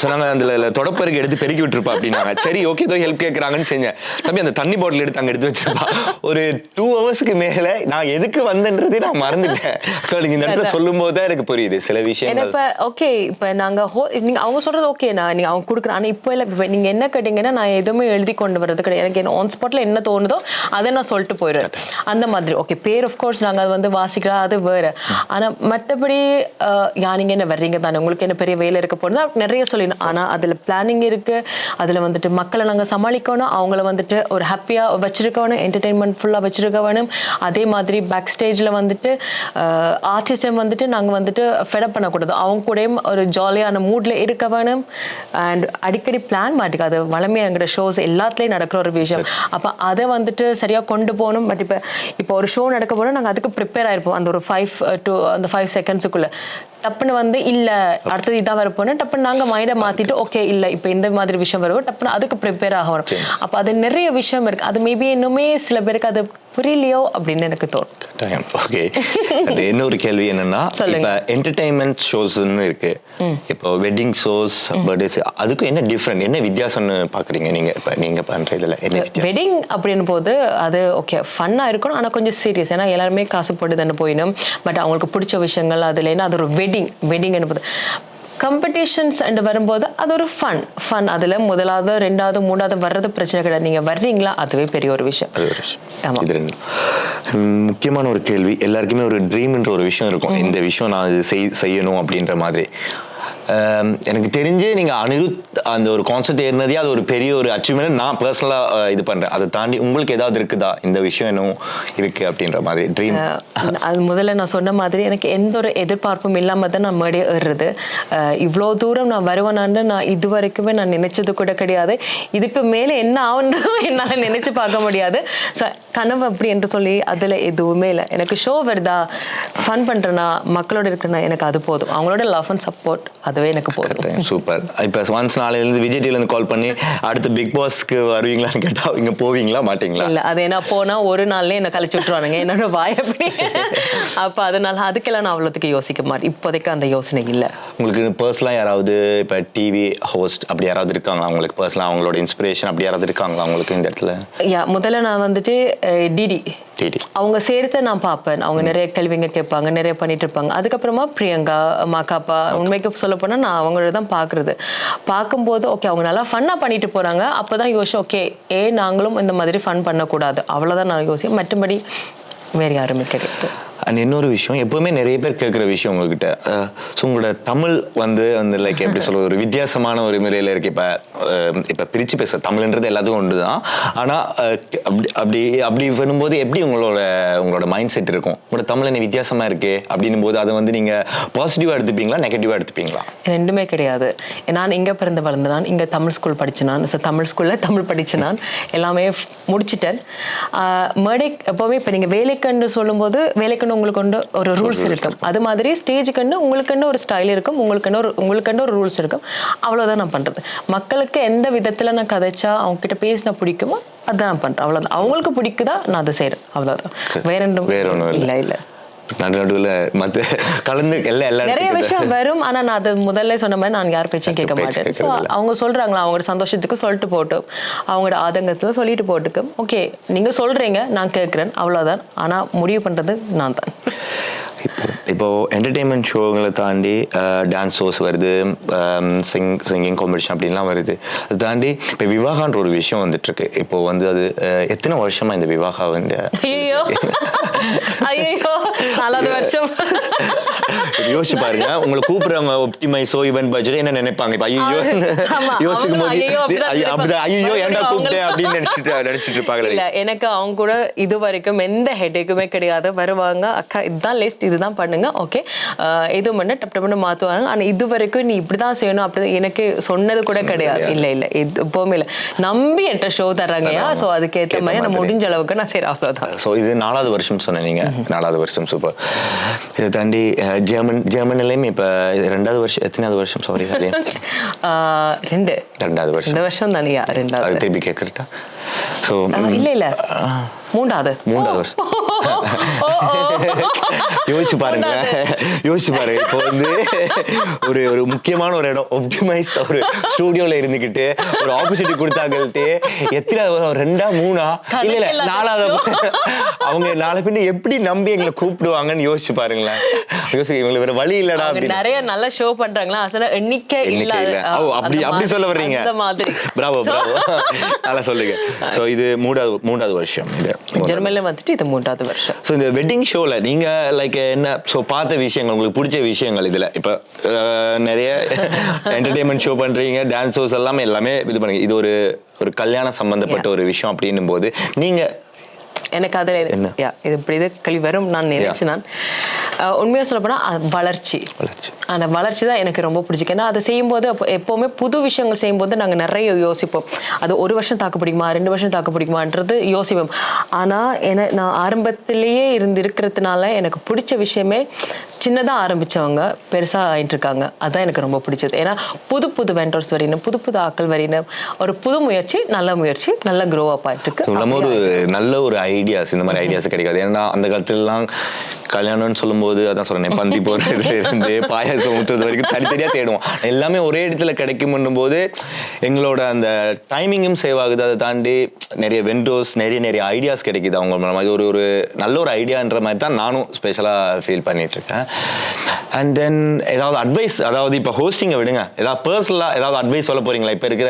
சொன்னாங்க அதில் தொடப்பருக்கு எடுத்து பெருக்கி விட்டுருப்பா அப்படின்னாங்க. சரி ஓகே ஏதோ ஹெல்ப் கேட்குறாங்கன்னு செஞ்சேன். தம்பி அந்த தண்ணி பாட்டில் எடுத்து அங்கே எடுத்து வச்சிருப்பா. ஒரு 2 ஹவர்ஸ்க்கு மேலே நான் எதுக்கு வந்தேன்றதே நான் மறந்துட்டேன். இந்த இடத்துல சொல்லும் போது தான் எனக்கு புரியுது சில விஷயம். இப்போ ஓகே இப்போ நாங்கள் அவங்க சொல்றது ஓகே, நான் அவங்க கொடுக்குறேன். ஆனால் இப்போ இல்லை, இப்போ நீங்கள் என்ன கேட்டீங்கன்னா நான் எதுவுமே எழுதி கொண்டு வரது கிடையாது. எனக்கு என்ன ஆன் ஸ்பாட்டில் என்ன தோணுதோ அதை நான் சொல்லிட்டு போயிடுறேன். அந்த மாதிரி ஓகே பேர் ஆஃப்கோர்ஸ் நாங்கள் அது வந்து வாசிக்கிறோம், அது வேறு. ஆனால் மற்றபடி நீங்கள் என்ன வர்றீங்க தானே, உங்களுக்கு என்ன பெரிய வேலை இருக்க போகிறது நிறைய சொல்லிடணும். ஆனால் அதில் பிளானிங் இருக்குது, அதில் வந்துட்டு மக்களை நாங்கள் சமாளிக்கணும், அவங்கள வந்துட்டு ஒரு ஹாப்பியாக வச்சுருக்க வேணும், என்டர்டெயின்மெண்ட் ஃபுல்லாக வச்சுருக்க வேணும். அதே மாதிரி பேக் ஸ்டேஜில் வந்துட்டு ஆர்டிஸ்டை வந்துட்டு நாங்கள் வந்துட்டு ஃபெடப் பண்ணக்கூடாது, அவங்க கூடயும் ஒரு ஜாலியான மூடில் இருக்க வேணும். அண்ட் அடிக்கடி பிளான் மாட்டிக்காது, வளமையாக எங்கிட்ட ஷோஸ் எல்லாத்துலேயும் நடக்கிற ஒரு விஷயம். அப்போ அதை வந்துட்டு சரியாக கொண்டு போகணும். பட் இப்போ ஒரு ஷோ நடக்க போனால் நாங்கள் அதுக்கு ப்ரிப்பேர் ஆகிருப்போம். அந்த ஒரு 5 செகண்ட்ஸுக்குள்ளே டப்புன்னு வந்து இல்லை அடுத்தது இதான் வரப்போனா டப்புன்னு நாங்கள் மைண்டை மாற்றிட்டு ஓகே இல்லை இப்போ இந்த மாதிரி விஷயம் வருவோம் டப்புன்னு அதுக்கு ப்ரிப்பேர் ஆக வரும். அப்போ அது நிறைய விஷயம் இருக்குது. அது மேபி இன்னுமே சில பேருக்கு அது புரியலையோ அப்படின்னு எனக்கு தோணும். ஓகே, என்ன ஒரு கேள்வி என்னன்னா, இப்போ என்டர்டைன்மெண்ட் ஷோஸ்ன்னு இருக்கு, இப்போ வெட்டிங் ஷோஸ், பர்த்டேஸ், அதுக்கும் என்ன டிஃப்ரெண்ட், என்ன வித்தியாசம்னு பார்க்குறீங்க நீங்கள்? இப்போ நீங்கள் பண்ணுற இதில் என்ன வெட்டிங் அப்படின் போது அது ஓகே ஃபன்னாக இருக்கணும், ஆனால் கொஞ்சம் சீரியஸ். ஏன்னா எல்லாருமே காசு போட்டு தானே போயிடும். பட் அவங்களுக்கு பிடிச்ச விஷயங்கள் அதில் என்ன, அது ஒரு வெட்டிங் என்பது காம்படிஷன்ஸ் அண்ட் வரும்போது அது ஒரு ஃபன். அதில் முதலாவது ரெண்டாவது மூணாவது வர்றது பிரச்சனை கிடையாது. நீங்கள் வர்றீங்களா அதுவே பெரிய ஒரு விஷயம். ஆமாம். முக்கியமான ஒரு கேள்வி, எல்லாருக்குமே ஒரு ட்ரீம்ன்ற ஒரு விஷயம் இருக்கும், இந்த விஷயம் நான் இது செய்யணும் அப்படின்ற மாதிரி. எனக்கு தெரிஞ்சு நீங்கள் அனிருத் அந்த ஒரு கான்செப்ட் ஏறினதே அது ஒரு பெரிய ஒரு அச்சீவ்மெண்ட் நான் பர்சனலாக இது பண்ணுறேன். அதை தாண்டி உங்களுக்கு ஏதாவது இருக்குதா, இந்த விஷயம் இன்னும் இருக்குது அப்படின்ற மாதிரி ட்ரீம்? அது முதல்ல நான் சொன்ன மாதிரி எனக்கு எந்த ஒரு எதிர்பார்ப்பும் இல்லாமல் தான் நான் மேடே ஏறுறது. இவ்வளோ தூரம் நான் வருவேனான்னு நான் இது வரைக்குமே நான் நினைச்சது கூட கிடையாது. இதுக்கு மேலே என்ன ஆகுன்றதும் என்னால் நினைச்சு பார்க்க முடியாது. ஸோ கனவு அப்படி என்று சொல்லி அதில் எதுவுமே இல்லை. எனக்கு ஷோ வருதா, ஃபன் பண்ணுறேன்னா, மக்களோட இருக்கிறேன்னா எனக்கு அது போதும். அவங்களோட லவ் அண்ட் சப்போர்ட் அதுவே எனக்கு போதும். சூப்பர். இப்போ ஒன்ஸ் நாளையிலேருந்து விஜய் டிவிலேருந்து கால் பண்ணி அடுத்து பிக் பாஸ்க்கு வருவீங்களான்னு கேட்டால் இங்கே போவீங்களா மாட்டீங்களா? இல்லை, அது என்ன போனால் ஒரு நாள்லேயே என்னை கழிச்சு விட்டுருவானுங்க என்னோட வாயப்படி. அப்போ அதனால அதுக்கெல்லாம் நான் அவ்வளோத்துக்கு யோசிக்க மாட்டேன். இப்போதைக்கு அந்த யோசனை இல்லை. உங்களுக்கு பர்சனலாக யாராவது இப்போ டிவி ஹோஸ்ட் அப்படி யாராவது இருக்காங்களா உங்களுக்கு பர்சனலாக, அவங்களோட இன்ஸ்பிரேஷன் அப்படி யாராவது இருக்காங்களா உங்களுக்கு இந்த இடத்துல? முதல்ல நான் வந்துட்டு டிடி அவங்க சேர்த்து நான் பார்ப்பேன். அவங்க நிறைய கேள்விங்க கேட்பாங்க, நிறைய பண்ணிட்டு இருப்பாங்க. அதுக்கப்புறமா பிரியங்கா, மாக்காப்பா, உண்மைக்கு சொல்ல போனால் நான் அவங்கள தான் பார்க்கும்போது ஓகே அவங்க நல்லா ஃபன்னாக பண்ணிட்டு போகிறாங்க. அப்போ தான் யோசிச்சேன் ஓகே நாங்களும் இந்த மாதிரி ஃபன் பண்ணக்கூடாது, அவ்வளோதான் நான் யோசிச்சேன். மற்றபடி வேறு யாருமே கிடையாது. அண்ட் இன்னொரு விஷயம், எப்பவுமே நிறைய பேர் கேட்குற விஷயம் உங்ககிட்ட, ஸோ உங்களோட தமிழ் வந்து லைக் எப்படி சொல்ற ஒரு வித்தியாசமான ஒரு முறையில் இருக்கு. இப்போ பிரித்து பேச தமிழ்ன்றது எல்லாத்துக்கும் ஒன்று தான். ஆனால் அப்படி வரும்போது எப்படி உங்களோட மைண்ட் செட் இருக்கும்? உங்களோட தமிழ் என்ன வித்தியாசமாக இருக்கு அப்படின்னும் போது அதை வந்து நீங்கள் பாசிட்டிவாக எடுத்துப்பீங்களா, நெகட்டிவாக எடுத்துப்பீங்களா? ரெண்டுமே கிடையாது. நான் இங்கே பிறந்து வளர்ந்து நான் இங்கே தமிழ் ஸ்கூல் படித்தேன். நான் தமிழ் ஸ்கூலில் தமிழ் படித்து நான் எல்லாமே முடிச்சிட்டேன். மேடை எப்போவுமே இப்போ நீங்கள் வேலைக்கண்டு சொல்லும்போது வேலைக்கண்டு உங்களுக்கு கொண்டு ஒரு ரூல்ஸ் இருக்கும். அது மாதிரி ஸ்டேஜுக்கு உங்களுக்கு ஒரு ஸ்டைல் இருக்கும், உங்களுக்கு ஒரு ரூல்ஸ் இருக்கும். அவ்வளோதான் நான் பண்ணுறது. மக்களுக்கு எந்த விதத்தில் நான் கதைச்சா அவங்க கிட்ட பேசினா பிடிக்குமோ அதான் நான் பண்ணுறேன். அவ்வளோதான். அவங்களுக்கு பிடிக்குதா நான் அதை செய்கிறேன். அவ்வளோதான். வேற ஒன்றும் இல்லை. நடுவில் மற்ற கலந்து நிறைய விஷயம் வரும். ஆனால் நான் அது முதல்ல சொன்ன மாதிரி நான் யார் பேச்சும் கேட்க மாட்டேன். ஸோ அவங்க சொல்கிறாங்களா அவங்களோட சந்தோஷத்துக்கு சொல்லிட்டு போட்டோம், அவங்களோட ஆதங்கத்தில் சொல்லிட்டு போட்டுக்கும். ஓகே நீங்கள் சொல்கிறீங்க, நான் கேட்குறேன், அவ்வளோதான். ஆனால் முடிவு பண்ணுறது நான் தான். இப்போ என்டர்டெயின்மெண்ட் ஷோங்களை தாண்டி டான்ஸ் ஷோஸ் வருது, சிங்கிங் காம்படிஷன் அப்படின்லாம் வருது. அது தாண்டி இப்போ விவாகான்ற ஒரு விஷயம் வந்துட்டு இருக்கு. இப்போ வந்து அது எத்தனை வருஷமா இந்த விவாகா வந்து ஐயோ 4வது வருஷம். யோசிச்சு பாருங்க, உங்களை கூப்பிடுறவங்க ஒப்டிமைஸோ ஈவென்ட் பட்ஜெட் என்ன நினைப்பாங்க? இப்போ ஐயோ யோசிக்கும் போது அப்படிதான் ஐயோ ஏன்டா கூப்பிட்டேன் அப்படின்னு நினைச்சிட்டு இருப்பாங்க. இல்ல, எனக்கு அவங்க கூட இது வரைக்கும் எந்த ஹெட்டேக்குமே கிடையாது. வருவாங்க, அக்கா இதுதான் லிஸ்ட், இதுதான் பண்ணுங்க, ஓகே எதுவும் பண்ண டப்னு மாற்றுவாங்க. ஆனால் இது வரைக்கும் நீ இப்படிதான் செய்யணும் அப்படி எனக்கு சொன்னது கூட கிடையாது. இல்லை எப்பவுமே இல்லை. நம்பி என்கிட்ட ஷோ தர்றாங்கயா, ஸோ அதுக்கேற்ற மாதிரி நான் முடிஞ்ச அளவுக்கு நான் சரி அவ்வளோதான். ஸோ இது 4வது வருஷம் சொன்னீங்க. 4வது வருஷம் சூப்பர். இதை தாண்டி ஜெர்மனிலையும் இப்போ 2வது வருஷம், எத்தனாவது வருஷம்? சாரி 2வது வருஷம். இந்த வருஷம் தானியா 2வது? திருப்பி கேட்கறட்டா? ஸோ இல்லை 3வது வருஷம். யோசிச்சு பாருங்க. இப்போ வந்து ஒரு முக்கியமான ஒரு இடம் ஒப்டிமைஸ் ஒரு ஸ்டூடியோல இருந்துகிட்டு ஒரு ஆப்பர்ச்சுனிட்டி கொடுத்தாங்கள்ட்டு எத்தனை 2ஆ 3ஆ இல்ல 4வது அவங்க 4 பேர் எப்படி நம்பி எங்களை கூப்பிடுவாங்கன்னு யோசிச்சு பாருங்களேன். இவங்களுக்கு வேற வழி இல்லடா. நிறைய நல்ல ஷோ பண்றாங்களா, எண்ணிக்கை இல்ல. அப்படி சொல்ல வர்றீங்க. பிராவோ நல்லா சொல்லுங்க. ஸோ இது 3வது வருஷம். ஜெர்மனில வந்துட்டு இது 3வது வருஷம். ஸோ இந்த வெட்டிங் ஷோல நீங்க லைக் என்ன ஸோ பார்த்த விஷயங்கள், உங்களுக்கு பிடிச்ச விஷயங்கள் இதுல இப்போ நிறைய என்டர்டெயின்மெண்ட் ஷோ பண்றீங்க, டான்ஸ் ஷோஸ் எல்லாமே இது பண்ணுங்க. இது ஒரு கல்யாணம் சம்பந்தப்பட்ட ஒரு விஷயம் அப்படின்னும் போது நீங்க எனக்கு அதில் இது இப்படி இது கல்வி வரும் நான் நினைச்சு நான் உண்மையாக சொல்ல போனால் வளர்ச்சி அந்த வளர்ச்சி தான் எனக்கு ரொம்ப பிடிச்சிருக்கு. ஏன்னா அதை செய்யும்போது எப்போவுமே புது விஷயங்கள் செய்யும்போது நாங்கள் நிறைய யோசிப்போம். அது 1 வருஷம் தாக்கு பிடிக்குமா, 2 வருஷம் தாக்கு பிடிக்குமான்றது யோசிப்போம். ஆனால் நான் ஆரம்பத்திலேயே இருக்கிறதுனால எனக்கு பிடிச்ச விஷயமே சின்னதாக ஆரம்பித்தவங்க பெருசாக ஆகிட்டு இருக்காங்க. அதுதான் எனக்கு ரொம்ப பிடிச்சது. ஏன்னா புது புது வெண்டர்ஸ் வரையினும் புது புது ஆக்கள் வரையினும் ஒரு புது முயற்சி, நல்ல க்ரோ அப் ஆகிட்டு இருக்கு. நம்ம ஒரு நல்ல ஒரு ஐடியாஸ், இந்த மாதிரி ஐடியாஸ் கிடைக்காது. ஏன்னா அந்த காலத்துலலாம் கல்யாணம்னு சொல்லும்போது அதான் சொல்றேன், பந்தி போடுறதுல இருந்து பாயாசம் ஊற்றுறது வரைக்கும் தனித்தனியாக தேடுவோம். எல்லாமே ஒரே இடத்துல கிடைக்கும் போது எங்களோட அந்த டைமிங்கும் சேவ் ஆகுது. அதை தாண்டி நிறைய வெண்டர்ஸ், நிறைய ஐடியாஸ் கிடைக்குது அவங்க மூலமாக. ஒரு நல்ல ஒரு ஐடியான்ற மாதிரி தான் நானும் ஸ்பெஷலாக ஃபீல் பண்ணிட்டு இருக்கேன். அண்ட் தென் ஏதாவது அட்வைஸ், அதாவது இப்போ ஹோஸ்டிங்கை விடுங்க, ஏதாவது பர்சனலாக ஏதாவது அட்வைஸ் சொல்ல போறீங்களா இப்போ இருக்கிற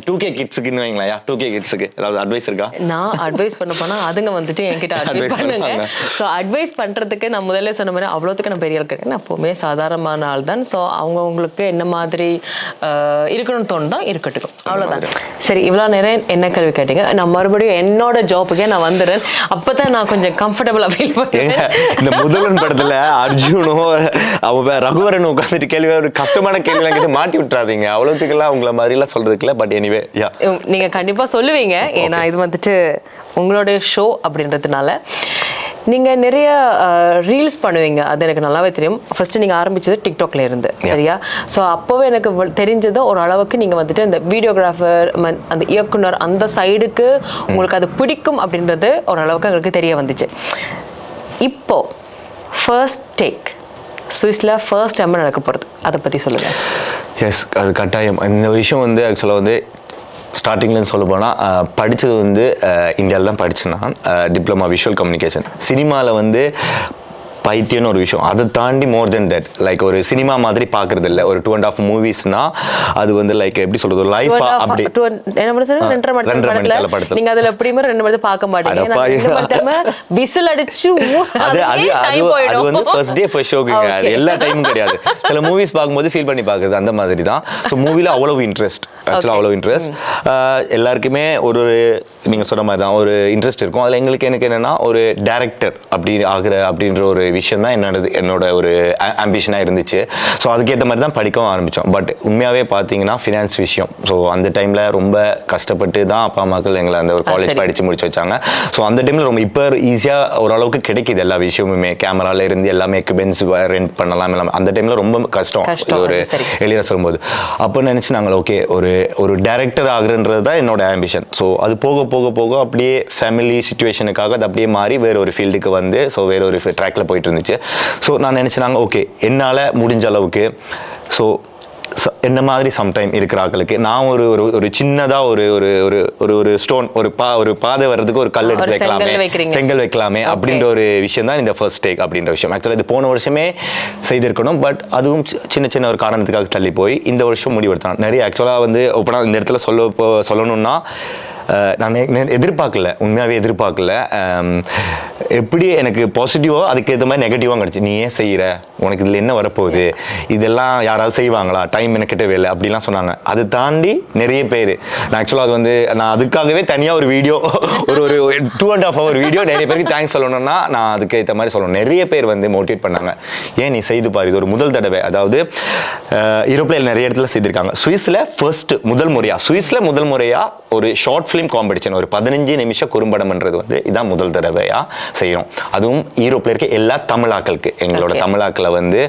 2K கிட்ஸுக்குன்னு வைங்களா? 2K கிட்ஸுக்கு ஏதாவது அட்வைஸ் இருக்கா? நான் அட்வைஸ் பண்ண போனா அதுங்க வந்துட்டு என்கிட்ட அட்வைஸ் பண்ணுங்க. ஸோ அட்வைஸ் பண்றதுக்கு நான் முதல்ல சொன்ன மாதிரி அவ்வளோத்துக்கு நான் பெரிய ஆள் கிடையாது. நான் எப்போவுமே சாதாரணமான ஆள் தான். ஸோ அவங்களுக்கு என்ன மாதிரி இருக்கணும்னு தோணுதா இருக்கட்டும், அவ்வளோதான். சரி, இவ்வளோ நேரம் என்ன கேள்வி கேட்டீங்க. நான் மறுபடியும் என்னோட ஜாப்புக்கே நான் வந்துடுறேன். அப்பதான் நான் கொஞ்சம் கம்ஃபர்டபுளாக ஃபீல் பண்ணுறேன். இந்த முதல்வன் படத்துல அர்ஜுனும் அவன் ரகுவரன் உட்காந்துட்டு கேள்வி, ஒரு கஷ்டமான கேள்விலாம் கேட்டு மாட்டி விட்டுறாதீங்க. அவ்வளோத்துக்கெல்லாம் உங்களை மாதிரிலாம் சொல்றதுக்குல. பட் எனிவே நீங்க கண்டிப்பா சொல்லுவீங்க. ஏன்னா இது வந்துட்டு உங்களுடைய ஷோ அப்படின்றதுனால. நீங்கள் நிறைய ரீல்ஸ் பண்ணுவீங்க, அது எனக்கு நல்லாவே தெரியும். ஃபஸ்ட்டு நீங்கள் ஆரம்பித்தது டிக்டாக்ல இருந்து, சரியா? ஸோ அப்போவே எனக்கு தெரிஞ்சது ஒரு அளவுக்கு நீங்கள் வந்துட்டு இந்த வீடியோகிராஃபர், அந்த இயக்குனர், அந்த சைடுக்கு உங்களுக்கு அது பிடிக்கும் அப்படின்றது ஓரளவுக்கு எங்களுக்கு தெரிய வந்துச்சு. இப்போ ஃபர்ஸ்ட் டேக் சுவிஸில் ஃபர்ஸ்ட் டைம் நடக்க போகிறது, அதை பற்றி சொல்லுங்கள். எஸ், அது கட்டாயம். இந்த விஷயம் வந்து ஆக்சுவலாக வந்து ஸ்டார்டிங்லேருந்து சொல்ல போனால் படித்தது வந்து இந்தியாவில் தான் படித்தேன் நான். Diploma visual communication. சினிமாவில் வந்து பைத்தியம்னு ஒரு விஷயம். அதை தாண்டி மோர் தென் தட், லைக் ஒரு சினிமா மாதிரி பார்க்கறது இல்லை. ஒரு 2.5 மூவிஸ்னா அது வந்து லைக் எப்படி சொல்றது, ஒரு லைஃபா அப்படி. என்ன பண்ண சொல்லுங்க, 2.5 மணி நேரம் படத்துல நீங்க அதுல எப்படியுமே 2 மணி நேரம் பார்க்க மாட்டீங்க. விசில் அடிச்சு அது வந்து ஃபர்ஸ்ட் டே ஃபர்ஸ்ட் ஷோக்குங்க. எல்லா டைமும் கிடையாது. சில மூவிஸ் பார்க்கும்போது ஃபீல் பண்ணி பார்க்குறது அந்த மாதிரி தான். ஸோ மூவில அவ்வளவு இன்ட்ரெஸ்ட், ஆக்சுவலாக அவ்வளோ இன்ட்ரெஸ்ட். எல்லாருக்குமே ஒரு நீங்க சொன்ன மாதிரி தான் ஒரு இன்ட்ரெஸ்ட் இருக்கும். அதில் எனக்கு என்னன்னா ஒரு டைரக்டர் அப்படின்ற ஒரு விஷயம் தான் என்னோட ஒரு ஆம்பிஷனாக இருந்துச்சு. ஸோ அதுக்கேற்ற மாதிரி தான் படிக்கவும் ஆரம்பித்தோம். பட் உண்மையாகவே பார்த்தீங்கன்னா ஃபினான்ஸ் விஷயம். ஸோ அந்த டைமில் ரொம்ப கஷ்டப்பட்டு தான் அப்பா அம்மாக்கள் எங்களை அந்த ஒரு காலேஜ் படித்து முடிச்சு வச்சாங்க. ஸோ அந்த டைமில் ரொம்ப இப்போ ஈஸியாக ஓரளவுக்கு கிடைக்கிது எல்லா விஷயமுமே. கேமரால இருந்து எல்லாமே எக்யூப்மெண்ட்ஸ் ரெண்ட் பண்ணலாம் எல்லாமே. அந்த டைமில் ரொம்ப கஷ்டம் ஒரு எளிதாக சொல்லும்போது. அப்போ நினச்சி நாங்கள் ஓகே ஒரு டைரக்டர் ஆகுறன்றது தான் என்னோட ஆம்பிஷன். ஸோ அது போக போக போக அப்படியே ஃபேமிலி சிச்சுவேஷனுக்காக அது அப்படியே மாறி வேற ஒரு ஃபீல்டுக்கு வந்து ஸோ வேற ஒரு ட்ராக்ல போயிட்டு இருந்துச்சு. ஸோ நான் நினச்சினாங்க ஓகே என்னால் முடிஞ்ச அளவுக்கு ஸோ என்ன மாதிரி சம்டைம் இருக்கிற ஆட்களுக்கு நான் ஒரு சின்னதாக ஒரு ஸ்டோன் ஒரு பாதை வர்றதுக்கு ஒரு கல் எடுத்து வைக்கலாமே, செங்கல் வைக்கலாமே அப்படின்ற ஒரு விஷயம் தான் இந்த ஃபர்ஸ்ட் டேக் அப்படின்ற விஷயம். ஆக்சுவலாக இது போன வருஷமே செய்திருக்கணும். பட் அதுவும் சின்ன ஒரு காரணத்துக்காக தள்ளி போய் இந்த வருஷம் முடிவெடுத்தான். நிறைய ஆக்சுவலாக வந்து ஓப்பனாக இந்த இடத்துல சொல்லணும்னா நான் எதிர்பார்க்கல, உண்மையாகவே எதிர்பார்க்கல. எப்படி எனக்கு பாசிட்டிவோ அதுக்கேற்ற மாதிரி நெகட்டிவாக கிடச்சி. நீ ஏன் செய்கிற, உனக்கு இதில் என்ன வரப்போகுது, இதெல்லாம் யாராவது செய்வாங்களா, டைம் எனக்கிட்டவே இல்லை அப்படிலாம் சொன்னாங்க. அதை தாண்டி நிறைய பேர் நான் ஆக்சுவலாக அது வந்து நான் அதுக்காகவே தனியாக ஒரு வீடியோ ஒரு 2.5 hour வீடியோ நிறைய பேருக்கு தேங்க்ஸ் சொல்லணும்னா நான் அதுக்கேற்ற மாதிரி சொல்லணும். நிறைய பேர் வந்து மோட்டிவேட் பண்ணாங்க, ஏன் நீ செய்து பாரு, இது ஒரு முதல் தடவை. அதாவது யூரோப்பில் நிறைய இடத்துல செய்திருக்காங்க. சுவிஸில் முதல் முறையாக ஒரு ஷார்ட் ஃபிலிம் காம்படிஷன், ஒரு 15 நிமிஷம் குறும்படம்ன்றது வந்து இதான் முதல் தடவையா செய்யறோம். அதுவும் யூரோப்ல இருக்க எல்லா தமிழாக்களுக்கு, எங்களோட தமிழாக்களை வந்து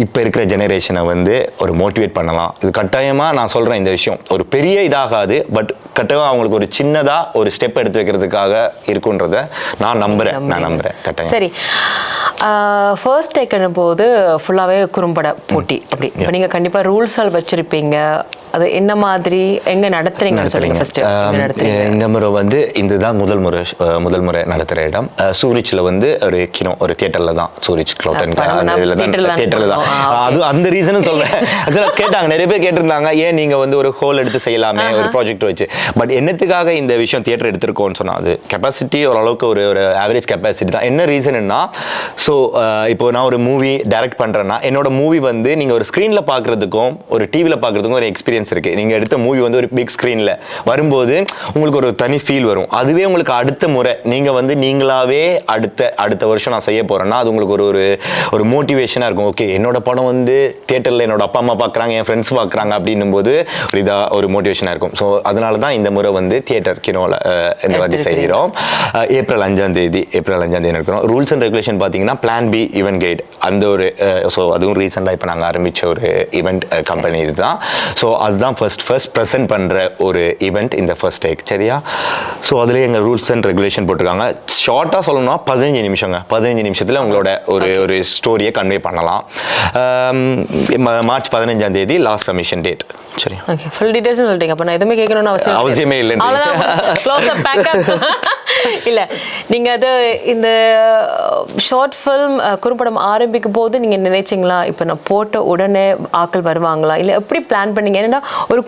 இப்ப இருக்கிற ஜெனரேஷனை வந்து ஒரு மோட்டிவேட் பண்ணலாம். இது கட்டாயமா நான் சொல்றேன், இந்த விஷயம் ஒரு பெரிய இதாகாது, பட் கட்டாயம் அவங்களுக்கு ஒரு சின்னதா ஒரு ஸ்டெப் எடுத்து வைக்கிறதுக்காக இருக்குன்றத நான் நம்புறேன் கட்டாயம். சரி, ஃபர்ஸ்ட் டேக்கன் போது ஃபுல்லாவே குறும்பட போட்டி அப்படி. இப்போ நீங்க கண்டிப்பா ரூல்ஸ் வச்சிருப்பீங்க. அது என்ன மாதிரி எங்க நடத்துறீங்கன்னு சொல்லுங்க. ஃபர்ஸ்ட் இந்த முறை வந்து இதுதான் முதல் முறை நடத்துற இடம். சூரிச்ல வந்து ஒரு தியேட்டர்ல தான், சூரிச் கிளோட்டன் தியேட்டர்ல தான். அது அந்த ரீசனும் சொல்றேன். ஆக்சுவலா கேட்டாங்க, நிறைய பேர் கேட்டிருந்தாங்க, ஏன் நீங்க வந்து ஒரு ஹோல் எடுத்து செய்யலாமே ஒரு ப்ராஜெக்ட் வச்சு. பட் என்னத்துக்காக இந்த விஷயம் தியேட்டர் எடுத்திருக்கோம்னு சொன்னா, அது கெப்பாசிட்டி ஓரளவுக்கு ஒரு ஆவரேஜ் கெப்பாசிட்டி தான். என்ன ரீசன்னா, ஸோ இப்போ நான் ஒரு மூவி டைரக்ட் பண்றேன்னா என்னோட மூவி வந்து நீங்க ஒரு ஸ்கிரீன்ல பாக்குறதுக்கும் ஒரு டிவில பாக்குறதுக்கும் ஒரு எக்ஸ்பீரியன்ஸ் இருக்கு. நீங்க எடுத்த மூவி வந்து ஒரு பிக் ஸ்கிரீன்ல வரும்போது உங்களுக்கு ஒரு தனி ஃபீல் வரும். அதுவே உங்களுக்கு அடுத்த முறை நீங்க வந்து நீங்களாவே அடுத்த வருஷம் நான் செய்ய போறேன்னா அது உங்களுக்கு ஒரு மோட்டிவேஷனா இருக்கும். ஓகே, என்னோட படம் வந்து தியேட்டர்ல என்னோட அப்பா அம்மா பாக்குறாங்க, என் ஃப்ரெண்ட்ஸ் பாக்குறாங்க அப்படின்னும் போது ஒரு மோட்டிவேஷனா இருக்கும். ஸோ அதனால தான் இந்த முறை வந்து தியேட்டர் கினோல இந்த மாதிரி செய்கிறோம். ஏப்ரல் 5ஆம் தேதி இருக்கிறோம். ரூல்ஸ் அண்ட் ரெகுலேஷன் பார்த்தீங்கன்னா பார்த்தீங்கன்னா பிளான் பி ஈவென்ட் கைட் அந்த ஒரு ஸோ அதுவும் ரீசெண்டாக இப்போ நாங்கள் ஆரம்பித்த ஒரு ஈவெண்ட் கம்பெனி இதுதான். ஸோ அதுதான் ஃபர்ஸ்ட் ப்ரெசென்ட் பண்ணுற ஒரு ஈவெண்ட் இந்த ஃபர்ஸ்ட் டேக், சரியா? ஸோ அதுலேயே எங்கள் ரூல்ஸ் அண்ட் ரெகுலேஷன் போட்டிருக்காங்க. ஷார்ட்டாக சொல்லணும்னா 15 நிமிஷங்க. 15 நிமிஷத்தில் உங்களோட ஒரு ஸ்டோரியை கன்வே பண்ணலாம். மார்ச் 15ஆம் தேதி லாஸ்ட் சப்மிஷன் டேட். சரி, ஓகே. ஃபுல் டீடைல்ஸ் சொல்லிட்டீங்க. அப்போ நான் எதுவுமே கேட்கணும்னு அவசியமே இல்லை. இல்ல, நீங்க அது இந்த ஷார்ட் ஃபிலிம் குறும்படம் ஆரம்பிக்கும் போது நீங்க நினைச்சீங்களா இப்போ நான் போட்ட உடனே ஆட்கள் வருவாங்களா, இல்ல எப்படி பிளான் பண்ணீங்க? ஏன்னா ஒரு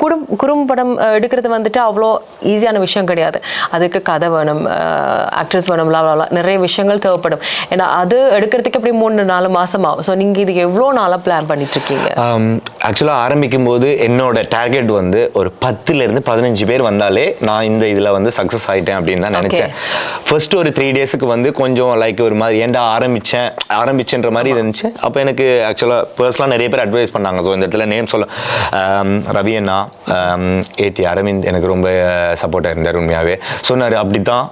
குறும்படம் எடுக்கிறது வந்துட்டு அவ்வளோ ஈஸியான விஷயம் கிடையாது. அதுக்கு கதை வேணும், ஆக்ட்ரஸ் வேணும், நிறைய விஷயங்கள் தேவைப்படும். ஏன்னா அது எடுக்கிறதுக்கு எப்படி 3-4 மாசம் ஆகும். ஸோ நீங்க இதுக்கு எவ்வளோ நாளாக பிளான் பண்ணிட்டு இருக்கீங்க? ஆக்சுவலாக ஆரம்பிக்கும் போது என்னோட டார்கெட் வந்து ஒரு 10 to 15 பேர் வந்தாலே நான் இந்த இதில் வந்து சக்ஸஸ் ஆகிட்டேன் அப்படின்னு தான் நினச்சேன். ஃபர்ஸ்ட் ஒரு 3 டேஸுக்கு வந்து கொஞ்சம் லைக் ஒரு மாதிரி ஏன்டா ஆரம்பிச்சேன்ற மாதிரி இருந்துச்சு. அப்போ எனக்கு ஆக்சுவலாக பர்சனலாக நிறைய பேர் அட்வைஸ் பண்ணாங்க. ஸோ இந்த இடத்துல நேம் சொல்ல, ரவி அண்ணா, ஏடி அரவிந்த் எனக்கு ரொம்ப சப்போர்ட்டாக இருந்தார். உண்மையாகவே சொன்னார், அப்படி தான்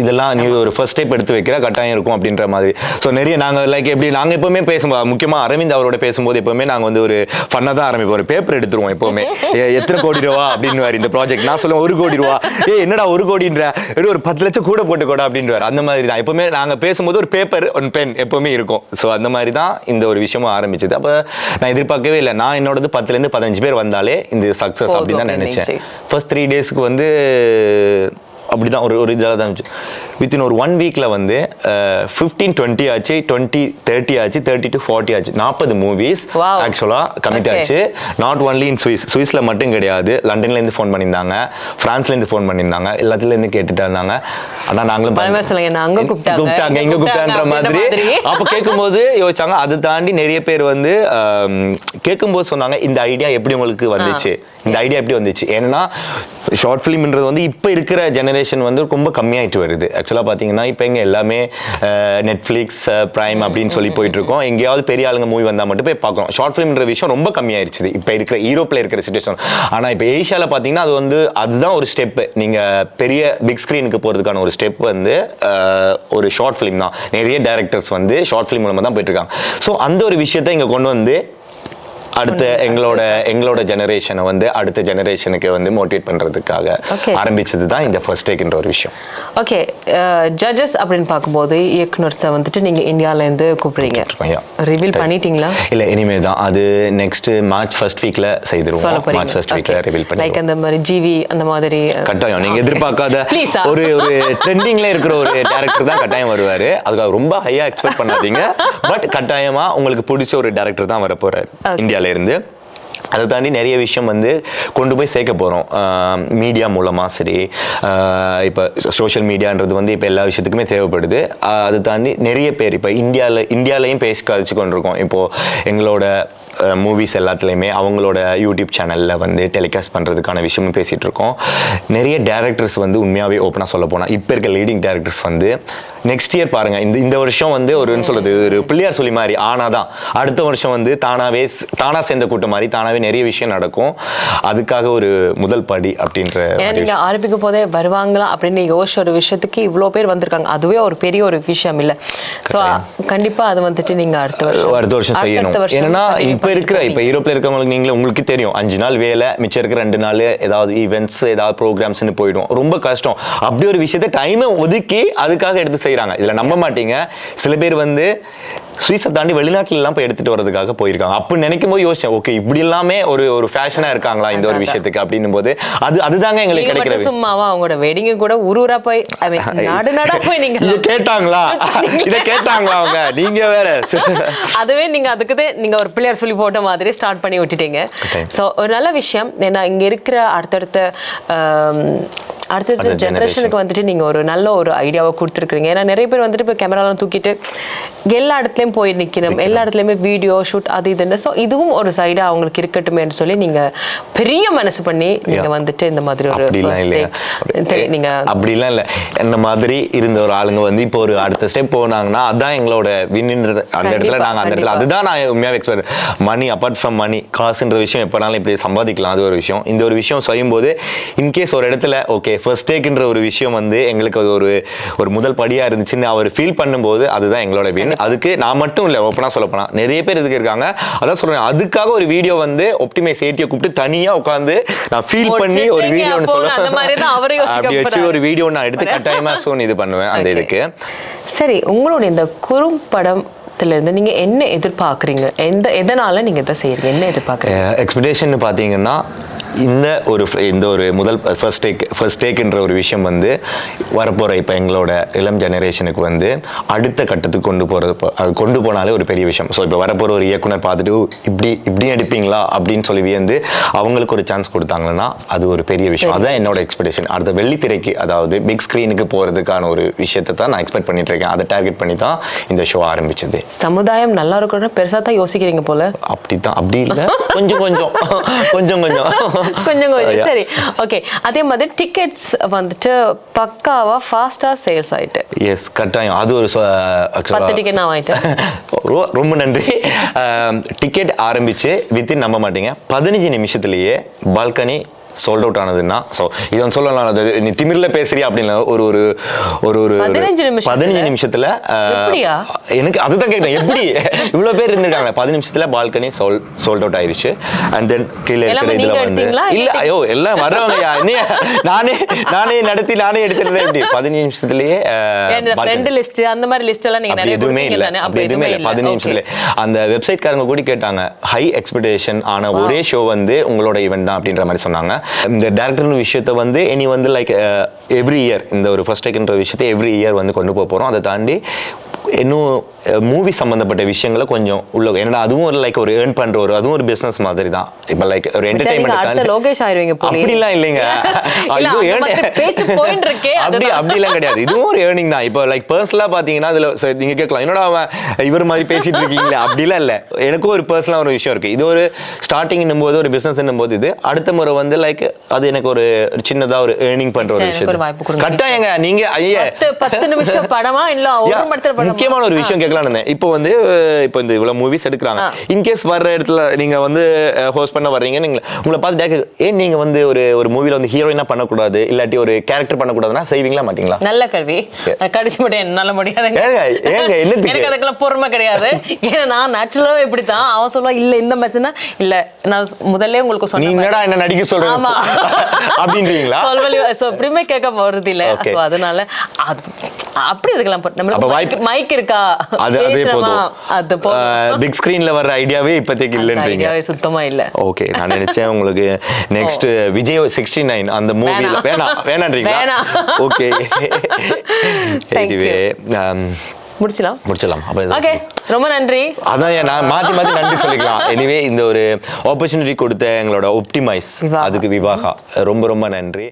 இதெல்லாம் நீ ஒரு ஃபர்ஸ்ட் ஸ்டெப் எடுத்து வைக்கிற கட்டாயம் இருக்கும் அப்படின்ற மாதிரி. ஸோ நிறைய நாங்கள் லைக் எப்படி நாங்கள் எப்போவுமே பேசும்போது, முக்கியமாக அரவிந்த் அவரோட பேசும்போது எப்போவுமே நாங்கள் வந்து ஒரு ஃபன்னாக தான் ஆரம்பிப்போம். ஒரு பேப்பர் எடுத்துருவோம் எப்போவுமே, எத்தனை கோடி ரூபா அப்படின்னு இந்த ப்ராஜெக்ட். நான் சொல்லுவேன் 1 கோடி ரூபா. என்னடா 1 கோடின்ற, ஒரு 10 லட்சம் கூட போட்டுக்கோடா அப்படின்றார். அந்த மாதிரி தான் எப்போவுமே நாங்கள் பேசும்போது ஒரு பேப்பர் ஒன் பென் எப்போவுமே இருக்கும். ஸோ அந்த மாதிரி தான் இந்த ஒரு விஷயமும் ஆரம்பிச்சது. அப்போ நான் எதிர்பார்க்கவே இல்லை, நான் என்னோடது 10 to 15 பேர் வந்தாலே இந்த சக்ஸஸ் அப்படின்னு தான் நினச்சேன். ஃபர்ஸ்ட் 3 டேஸ்க்கு வந்து அப்படிதான் ஒரு இதாக தான் இருந்துச்சு. வித்தின் ஒரு 1 வீக்கில் வந்து 15-20 ஆச்சு, 20-30 ஆச்சு, 30-40 ஆச்சு. 40 மூவிஸ் ஆக்சுவலாக கமிட் ஆச்சு. நாட் ஒன்லி இன் சுவிஸில் மட்டும் கிடையாது, லண்டன்லேருந்து ஃபோன் பண்ணியிருந்தாங்க, ஃப்ரான்ஸ்லேருந்து ஃபோன் பண்ணியிருந்தாங்க, எல்லாத்துலேருந்து கேட்டுட்டு இருந்தாங்க. ஆனால் நாங்களும் கூப்பிட்டாங்க இங்கே கூப்பிட்டான்ற மாதிரி. அப்போ கேட்கும்போது யோசிச்சாங்க. அதை தாண்டி நிறைய பேர் வந்து கேட்கும்போது சொன்னாங்க, இந்த ஐடியா எப்படி உங்களுக்கு வந்துச்சு, இந்த ஐடியா எப்படி வந்துச்சு? ஏன்னா ஷார்ட் ஃபிலிம்ன்றது வந்து இப்போ இருக்கிற ஜெனரேஷன் வந்து ரொம்ப கம்மியாயிட்டு வருது. ஆக்சுவலாக பார்த்தீங்கன்னா இப்போ இங்கே எல்லாமே நெட்ஃப்ளிக்ஸ், பிரைம் அப்படின்னு சொல்லி போயிட்டு இருக்கோம். எங்கேயாவது பெரிய ஆளுங்க மூவி வந்தால் மட்டும் போய் பார்க்குறோம். ஷார்ட் ஃபிலிம்ன்ற விஷயம் ரொம்ப கம்மியாயிருச்சு இப்போ இருக்கிற யூரோப்பில் இருக்கிற சிச்சுவேஷன். ஆனால் இப்போ ஏஷியாவில் பார்த்தீங்கன்னா அதுதான் ஒரு ஸ்டெப்பு. நீங்கள் பெரிய பிக் ஸ்க்ரீனுக்கு போகிறதுக்கான ஒரு ஸ்டெப் வந்து ஒரு ஷார்ட் ஃபிலிம் தான். நிறைய டைரக்டர்ஸ் வந்து ஷார்ட் ஃபிலிம் மூலமாக தான் போயிட்டு இருக்காங்க. ஸோ அந்த ஒரு விஷயத்தை இங்கே கொண்டு வந்து அடுத்த எங்களோட ஜெனரேஷனை வந்து அடுத்த ஜெனரேஷனுக்கு வந்து மோட்டிவேட் பண்றதுக்காக ஆரம்பிச்சது தான் இந்த ஃபர்ஸ்ட் டேக்ன்ற ஒரு விஷயம். ஓகே, ஜட்ஜஸ் அப்படின்னு பார்க்கும்போது இயக்குனர்ஸை வந்துட்டு நீங்க இந்தியால இருந்து கூப்பிடுறீங்க, ரிவீல் பண்ணிட்டீங்களா? இல்ல, இனிமே தான். அது நெக்ஸ்ட் மார்ச் ஃபர்ஸ்ட் வீக்ல செய்திருவோம். மார்ச் ஃபர்ஸ்ட் வீக்ல ரிவீல் பண்ணி, லைக் அந்த மாதிரி ஜிவி அந்த மாதிரி கட்டாயம் நீங்க எதிர்பார்க்காத ஒரு ட்ரெண்டிங்ல இருக்கிற ஒரு டைரக்டர் தான் கட்டாயம் வருவாரு. அதுக்காக ரொம்ப ஹையா எக்ஸ்பெக்ட் பண்ணாதீங்க. பட் கட்டாயமா உங்களுக்கு பிடிச்ச ஒரு டைரக்டர் தான் வர போறாரு இந்தியால இருந்து. அதை தாண்டி நிறைய விஷயம் வந்து கொண்டு போய் சேர்க்க போகிறோம் மீடியா மூலமாக. சரி, இப்போ சோஷியல் மீடியான்றது வந்து இப்போ எல்லா விஷயத்துக்குமே தேவைப்படுது. அதை தாண்டி நிறைய பேர் இப்போ இந்தியாலையும் பேசி கழிச்சு கொண்டிருக்கோம். இப்போது எங்களோட மூவிஸ் எல்லாத்துலேயுமே அவங்களோட யூடியூப் சேனலில் வந்து டெலிகாஸ்ட் பண்ணுறதுக்கான விஷயமும் பேசிகிட்டு இருக்கோம். நிறைய டேரக்டர்ஸ் வந்து உண்மையாகவே ஓப்பனாக சொல்ல போனால் இப்போ இருக்க லீடிங் டேரக்டர்ஸ் வந்து நெக்ஸ்ட் இயர் பாருங்கள், இந்த வருஷம் வந்து ஒரு பிள்ளையார் சொல்லி மாதிரி ஆனாதான் அடுத்த வருஷம் வந்து தானாக சேர்ந்த கூட்டம் மாதிரி தானாகவே நிறைய விஷயம் நடக்கும். அதுக்காக ஒரு முதல் படி அப்படின்ற. நீங்க ஆரம்பிக்கும் போதே வருவாங்களா அப்படின்னு யோசிச்ச ஒரு விஷயத்துக்கு இவ்வளோ பேர் வந்திருக்காங்க. அதுவே ஒரு பெரிய ஒரு விஷயம் இல்லை. ஸோ கண்டிப்பா அது வந்துட்டு நீங்க அடுத்த வருஷம் செய்யணும். ஏன்னா இப்போ யூரோப்ல இருக்கவங்களுக்கு உங்களுக்கு தெரியும், 5 நாள் வேலை, மிச்சம் இருக்கிற 2 நாள் ஏதாவது ஈவெண்ட்ஸ், ஏதாவது ப்ரோக்ராம்ஸ்னு போயிடும். ரொம்ப கஷ்டம். அப்படி ஒரு விஷயத்த டைமை ஒதுக்கி அதுக்காக எடுத்து செய்யறாங்க. இதுல நம்ப மாட்டீங்க, சில பேர் வந்து சுவிஸை தாண்டி வெளிநாட்டுல எல்லாம் போய் எடுத்துட்டு வரதுக்காக போயிருக்காங்க. அப்படி நினைக்கும் போது யோசிச்சேன், ஓகே இப்படி எல்லாமே ஒரு ஃபேஷனா இருக்காங்களா இந்த ஒரு விஷயத்துக்கு அப்படின்னும் போது அதுதாங்க எங்களுக்கு கிடைக்கிறது. சும்மாவா அவங்களோட வெட்டிங்க கூட ஊரா போய் நாடா போய் நீங்க கேட்டாங்களா, இதை கேட்டாங்களா அவங்க? நீங்க வேற அதுவே நீங்க அதுக்குதே நீங்க ஒரு பிள்ளையார் சொல்லி போட்ட மாதிரி ஸ்டார்ட் பண்ணி விட்டுட்டீங்க. ஸோ ஒரு நல்ல விஷயம். ஏன்னா இங்க இருக்கிற அடுத்தடுத்த ஜெனரேஷனுக்கு வந்துட்டு நீங்க ஒரு நல்ல ஒரு ஐடியாவை கொடுத்துருக்கீங்க. ஏன்னா நிறைய பேர் வந்துட்டு இப்போ கேமராலாம் தூக்கிட்டு எல்லா இடத்துலையும் போய் நிற்கணும், எல்லா இடத்துலையுமே வீடியோ ஷூட் அது இதுன்னு. ஸோ இதுவும் ஒரு சைடாக அவங்களுக்கு இருக்கட்டுமேன்னு சொல்லி நீங்கள் பெரிய மனசு பண்ணி நீங்கள் வந்துட்டு இந்த மாதிரி ஒரு நீங்கள் அப்படிலாம் இல்லை. இந்த மாதிரி இருந்த ஒரு ஆளுங்க வந்து இப்போ ஒரு அடுத்த ஸ்டெப் போனாங்கன்னா அதான் எங்களோட வின்னுன்ற அந்த இடத்துல நாங்கள் அந்த இடத்துல அதுதான் நான் உண்மையாக எக்ஸ்பெக்ட் மணி அப்பார்ட் ஃப்ரம் மணி காசுன்ற விஷயம் எப்போனாலும் இப்படி சம்பாதிக்கலாம். அது ஒரு விஷயம். இந்த ஒரு விஷயம் செய்யும்போது இன்கேஸ் ஒரு இடத்துல ஓகே ஃபர்ஸ்ட் டேக்ன்ற ஒரு விஷயம் வந்து எங்களுக்கு அது ஒரு முதல் படியாக இருந்துச்சுன்னு அவர் ஃபீல் பண்ணும்போது அதுதான் எங்களோட வின். அதுக்கு நான் மட்டும் இல்லை, ஓப்பனாக சொல்ல போனால் நிறைய பேர் இதுக்கு இருக்காங்க. அதான் சொல்கிறேன், அதுக்காக ஒரு வீடியோ வந்து ஒப்டிமைஸ் ஏடியை கூப்பிட்டு தனியாக உட்காந்து நான் ஃபீல் பண்ணி ஒரு வீடியோ அப்படி வச்சு ஒரு வீடியோ நான் எடுத்து கட்டாயமாக சோன் இது பண்ணுவேன் அந்த இதுக்கு. சரி, உங்களுடைய இந்த குறும்படத்திலிருந்து நீங்க என்ன எதிர்பார்க்குறீங்க? எதனால நீங்க இதை செய்யறீங்க? என்ன எதிர்பார்க்குறீங்க? எக்ஸ்பெக்டேஷன் பார்த்தீங்கன்னா இந்த ஒரு முதல் ஃபர்ஸ்ட் டேக்ன்ற ஒரு விஷயம் வந்து வரப்போகிற இப்போ எங்களோட இளம் ஜெனரேஷனுக்கு வந்து அடுத்த கட்டத்துக்கு கொண்டு போனாலே ஒரு பெரிய விஷயம். ஸோ இப்போ வரப்போகிற ஒரு இயக்குனர் பார்த்துட்டு இப்படி நடிப்பீங்களா அப்படின்னு சொல்லி வந்து அவங்களுக்கு ஒரு சான்ஸ் கொடுத்தாங்கன்னா அது ஒரு பெரிய விஷயம். அதுதான் என்னோட எக்ஸ்பெக்டேஷன். அடுத்த வெள்ளித்திரைக்கு, அதாவது பிக் ஸ்க்ரீனுக்கு போகிறதுக்கான ஒரு விஷயத்தை தான் நான் எக்ஸ்பெக்ட் பண்ணிட்டு இருக்கேன். அதை டார்கெட் பண்ணி தான் இந்த ஷோ ஆரம்பிச்சது. சமுதாயம் நல்லா இருக்கணும்னு பெருசாக தான் யோசிக்கிறீங்க போல. அப்படி இல்லை, கொஞ்சம் சரி, ஓகே. அதே மாதிரி டிக்கெட்ஸ் வந்துட்டு பக்காவா ஃபாஸ்டா சேல்ஸ் ஆயிட்டு. எஸ், கட்டாயம். அது ஒரு 10 டிக்கெட் நான் வாங்கிட்டேன். ரொம்ப நன்றி. டிக்கெட் ஆரம்பிச்சு வித்தின் நம்ப மாட்டீங்க 15 நிமிஷத்துலயே பால்கனி சோல்ட் அவுட் ஆனதுன்னா, ஸோ இது வந்து சொல்லலாம், நீ திமிர்ல பேசுறியா அப்படின்னு ஒரு 15 நிமிஷத்துல எனக்கு அதுதான் கேட்டேன், எப்படி இவ்வளவு பேர் இருந்திருக்காங்க 15 நிமிஷத்துல பால்கனி சோல்ட் அவுட் ஆயிடுச்சு. அண்ட் தென் கீழே இருக்கிற இதுல வந்து இல்ல, ஐயோ எல்லாம் வர்றவங்கயா, நானே நடத்தி நானே எடுத்துட்டு எப்படி 15 நிமிஷத்துலயே அந்த மாதிரி லிஸ்ட் எல்லாம் நீங்க எதுவுமே இல்ல, அப்படி எதுவுமே இல்ல. 15 நிமிஷத்துல அந்த வெப்சைட் காரங்க கூட கேட்டாங்க, ஹை எக்ஸ்பெக்டேஷன் ஆன ஒரே ஷோ வந்து உங்களோட ஈவென்ட் தான் அப்படின்ற மாதிரி சொன்னாங்க. இந்த டைரக்டர் விஷயத்தை வந்து இனி வந்து லைக் எவ்ரி இயர் இந்த ஒரு ஃபர்ஸ்ட் டேக்ன்ற விஷயத்தை எவ்ரி இயர் வந்து கொண்டு போகிறோம். அதை தாண்டி இன்னும் மூவி சம்பந்தப்பட்ட விஷயங்களை கொஞ்சம் உள்ள, என்னடா அதுவும் ஒரு லைக் ஒரு ஏர்ன் பண்ற அதுவும் ஒரு பிசினஸ் மாதிரி தான். இப்போ லைக் ஒரு என்டர்டைன்மெண்ட் லோகேஷ் ஆயிருவீங்க போல. அப்படிலாம் இல்லைங்க, அப்படிலாம் கிடையாது. இதுவும் ஒரு ஏர்னிங் தான். இப்போ லைக் பர்சனலா பாத்தீங்கன்னா அதுல நீங்க கேட்கலாம், என்னடா அவன் இவர் மாதிரி பேசிட்டு இருக்கீங்களே, அப்படிலாம் இல்லை. எனக்கும் ஒரு பர்சனலா ஒரு விஷயம் இருக்கு. இது ஒரு ஸ்டார்டிங் போது ஒரு பிசினஸ் போது இது அடுத்த முறை வந்து லைக் அது எனக்கு ஒரு சின்னதா ஒரு ஏர்னிங் பண்ற ஒரு விஷயம். கட்டாயங்க, நீங்க 10 நிமிஷம் படமா இல்ல ஒரு படத்துல முக்கியமான ஒரு விஷயம் கேட்கலான்னு. இப்போ வந்து இந்த இவ்வளவு மூவிஸ் எடுக்கிறாங்க. இன்கேஸ் வர்ற இடத்துல நீங்க வந்து ஹோஸ்ட் பண்ண வர்றீங்க, உங்களை பார்த்து ஏன் நீங்க வந்து ஒரு மூவில வந்து ஹீரோயினா பண்ணக்கூடாது, இல்லாட்டி ஒரு கேரக்டர் பண்ணக்கூடாதுன்னா செய்வீங்களா மாட்டீங்களா? நல்ல கேள்வி. கடைசி மட்டும் என்னால முடியாது. எனக்கு அதுக்கெல்லாம் பொறுமை கிடையாது. ஏன்னா நான் நேச்சுரலாவே இப்படித்தான். அவன் சொல்லுவா இல்ல இந்த மெசேஜ்னா இல்ல, நான் முதல்ல உங்களுக்கு சொன்னேன், நீ என்னடா என்ன நடிக்க சொல்றேன் அப்படின்றீங்களா? எப்படியுமே கேட்க போறது இல்ல. அதனால அப்படி இருக்கலாம். நம்ம மைக் இருக்கா, அதே போதும். பிக் ஸ்கிரீன்ல வர ஐடியாவே இப்போதைக்கு இல்லன்றீங்க. ஐடியாவே சுத்தமா இல்ல. ஓகே, நான் நினைச்சேன் உங்களுக்கு நெக்ஸ்ட் விஜய் 69 அந்த மூவில வேணான்றீங்களா? ஓகே, எனிவே முடிச்சலாம். ஓகே, ரொம்ப நன்றி. அதான் நான் மாத்தி நன்றி சொல்லிக்கலாம். எனிவே இந்த ஒரு ஆப்பர்ச்சுனிட்டி கொடுத்த எங்களோட ஒப்டிமைஸ் அதுக்கு விவாகா ரொம்ப நன்றி.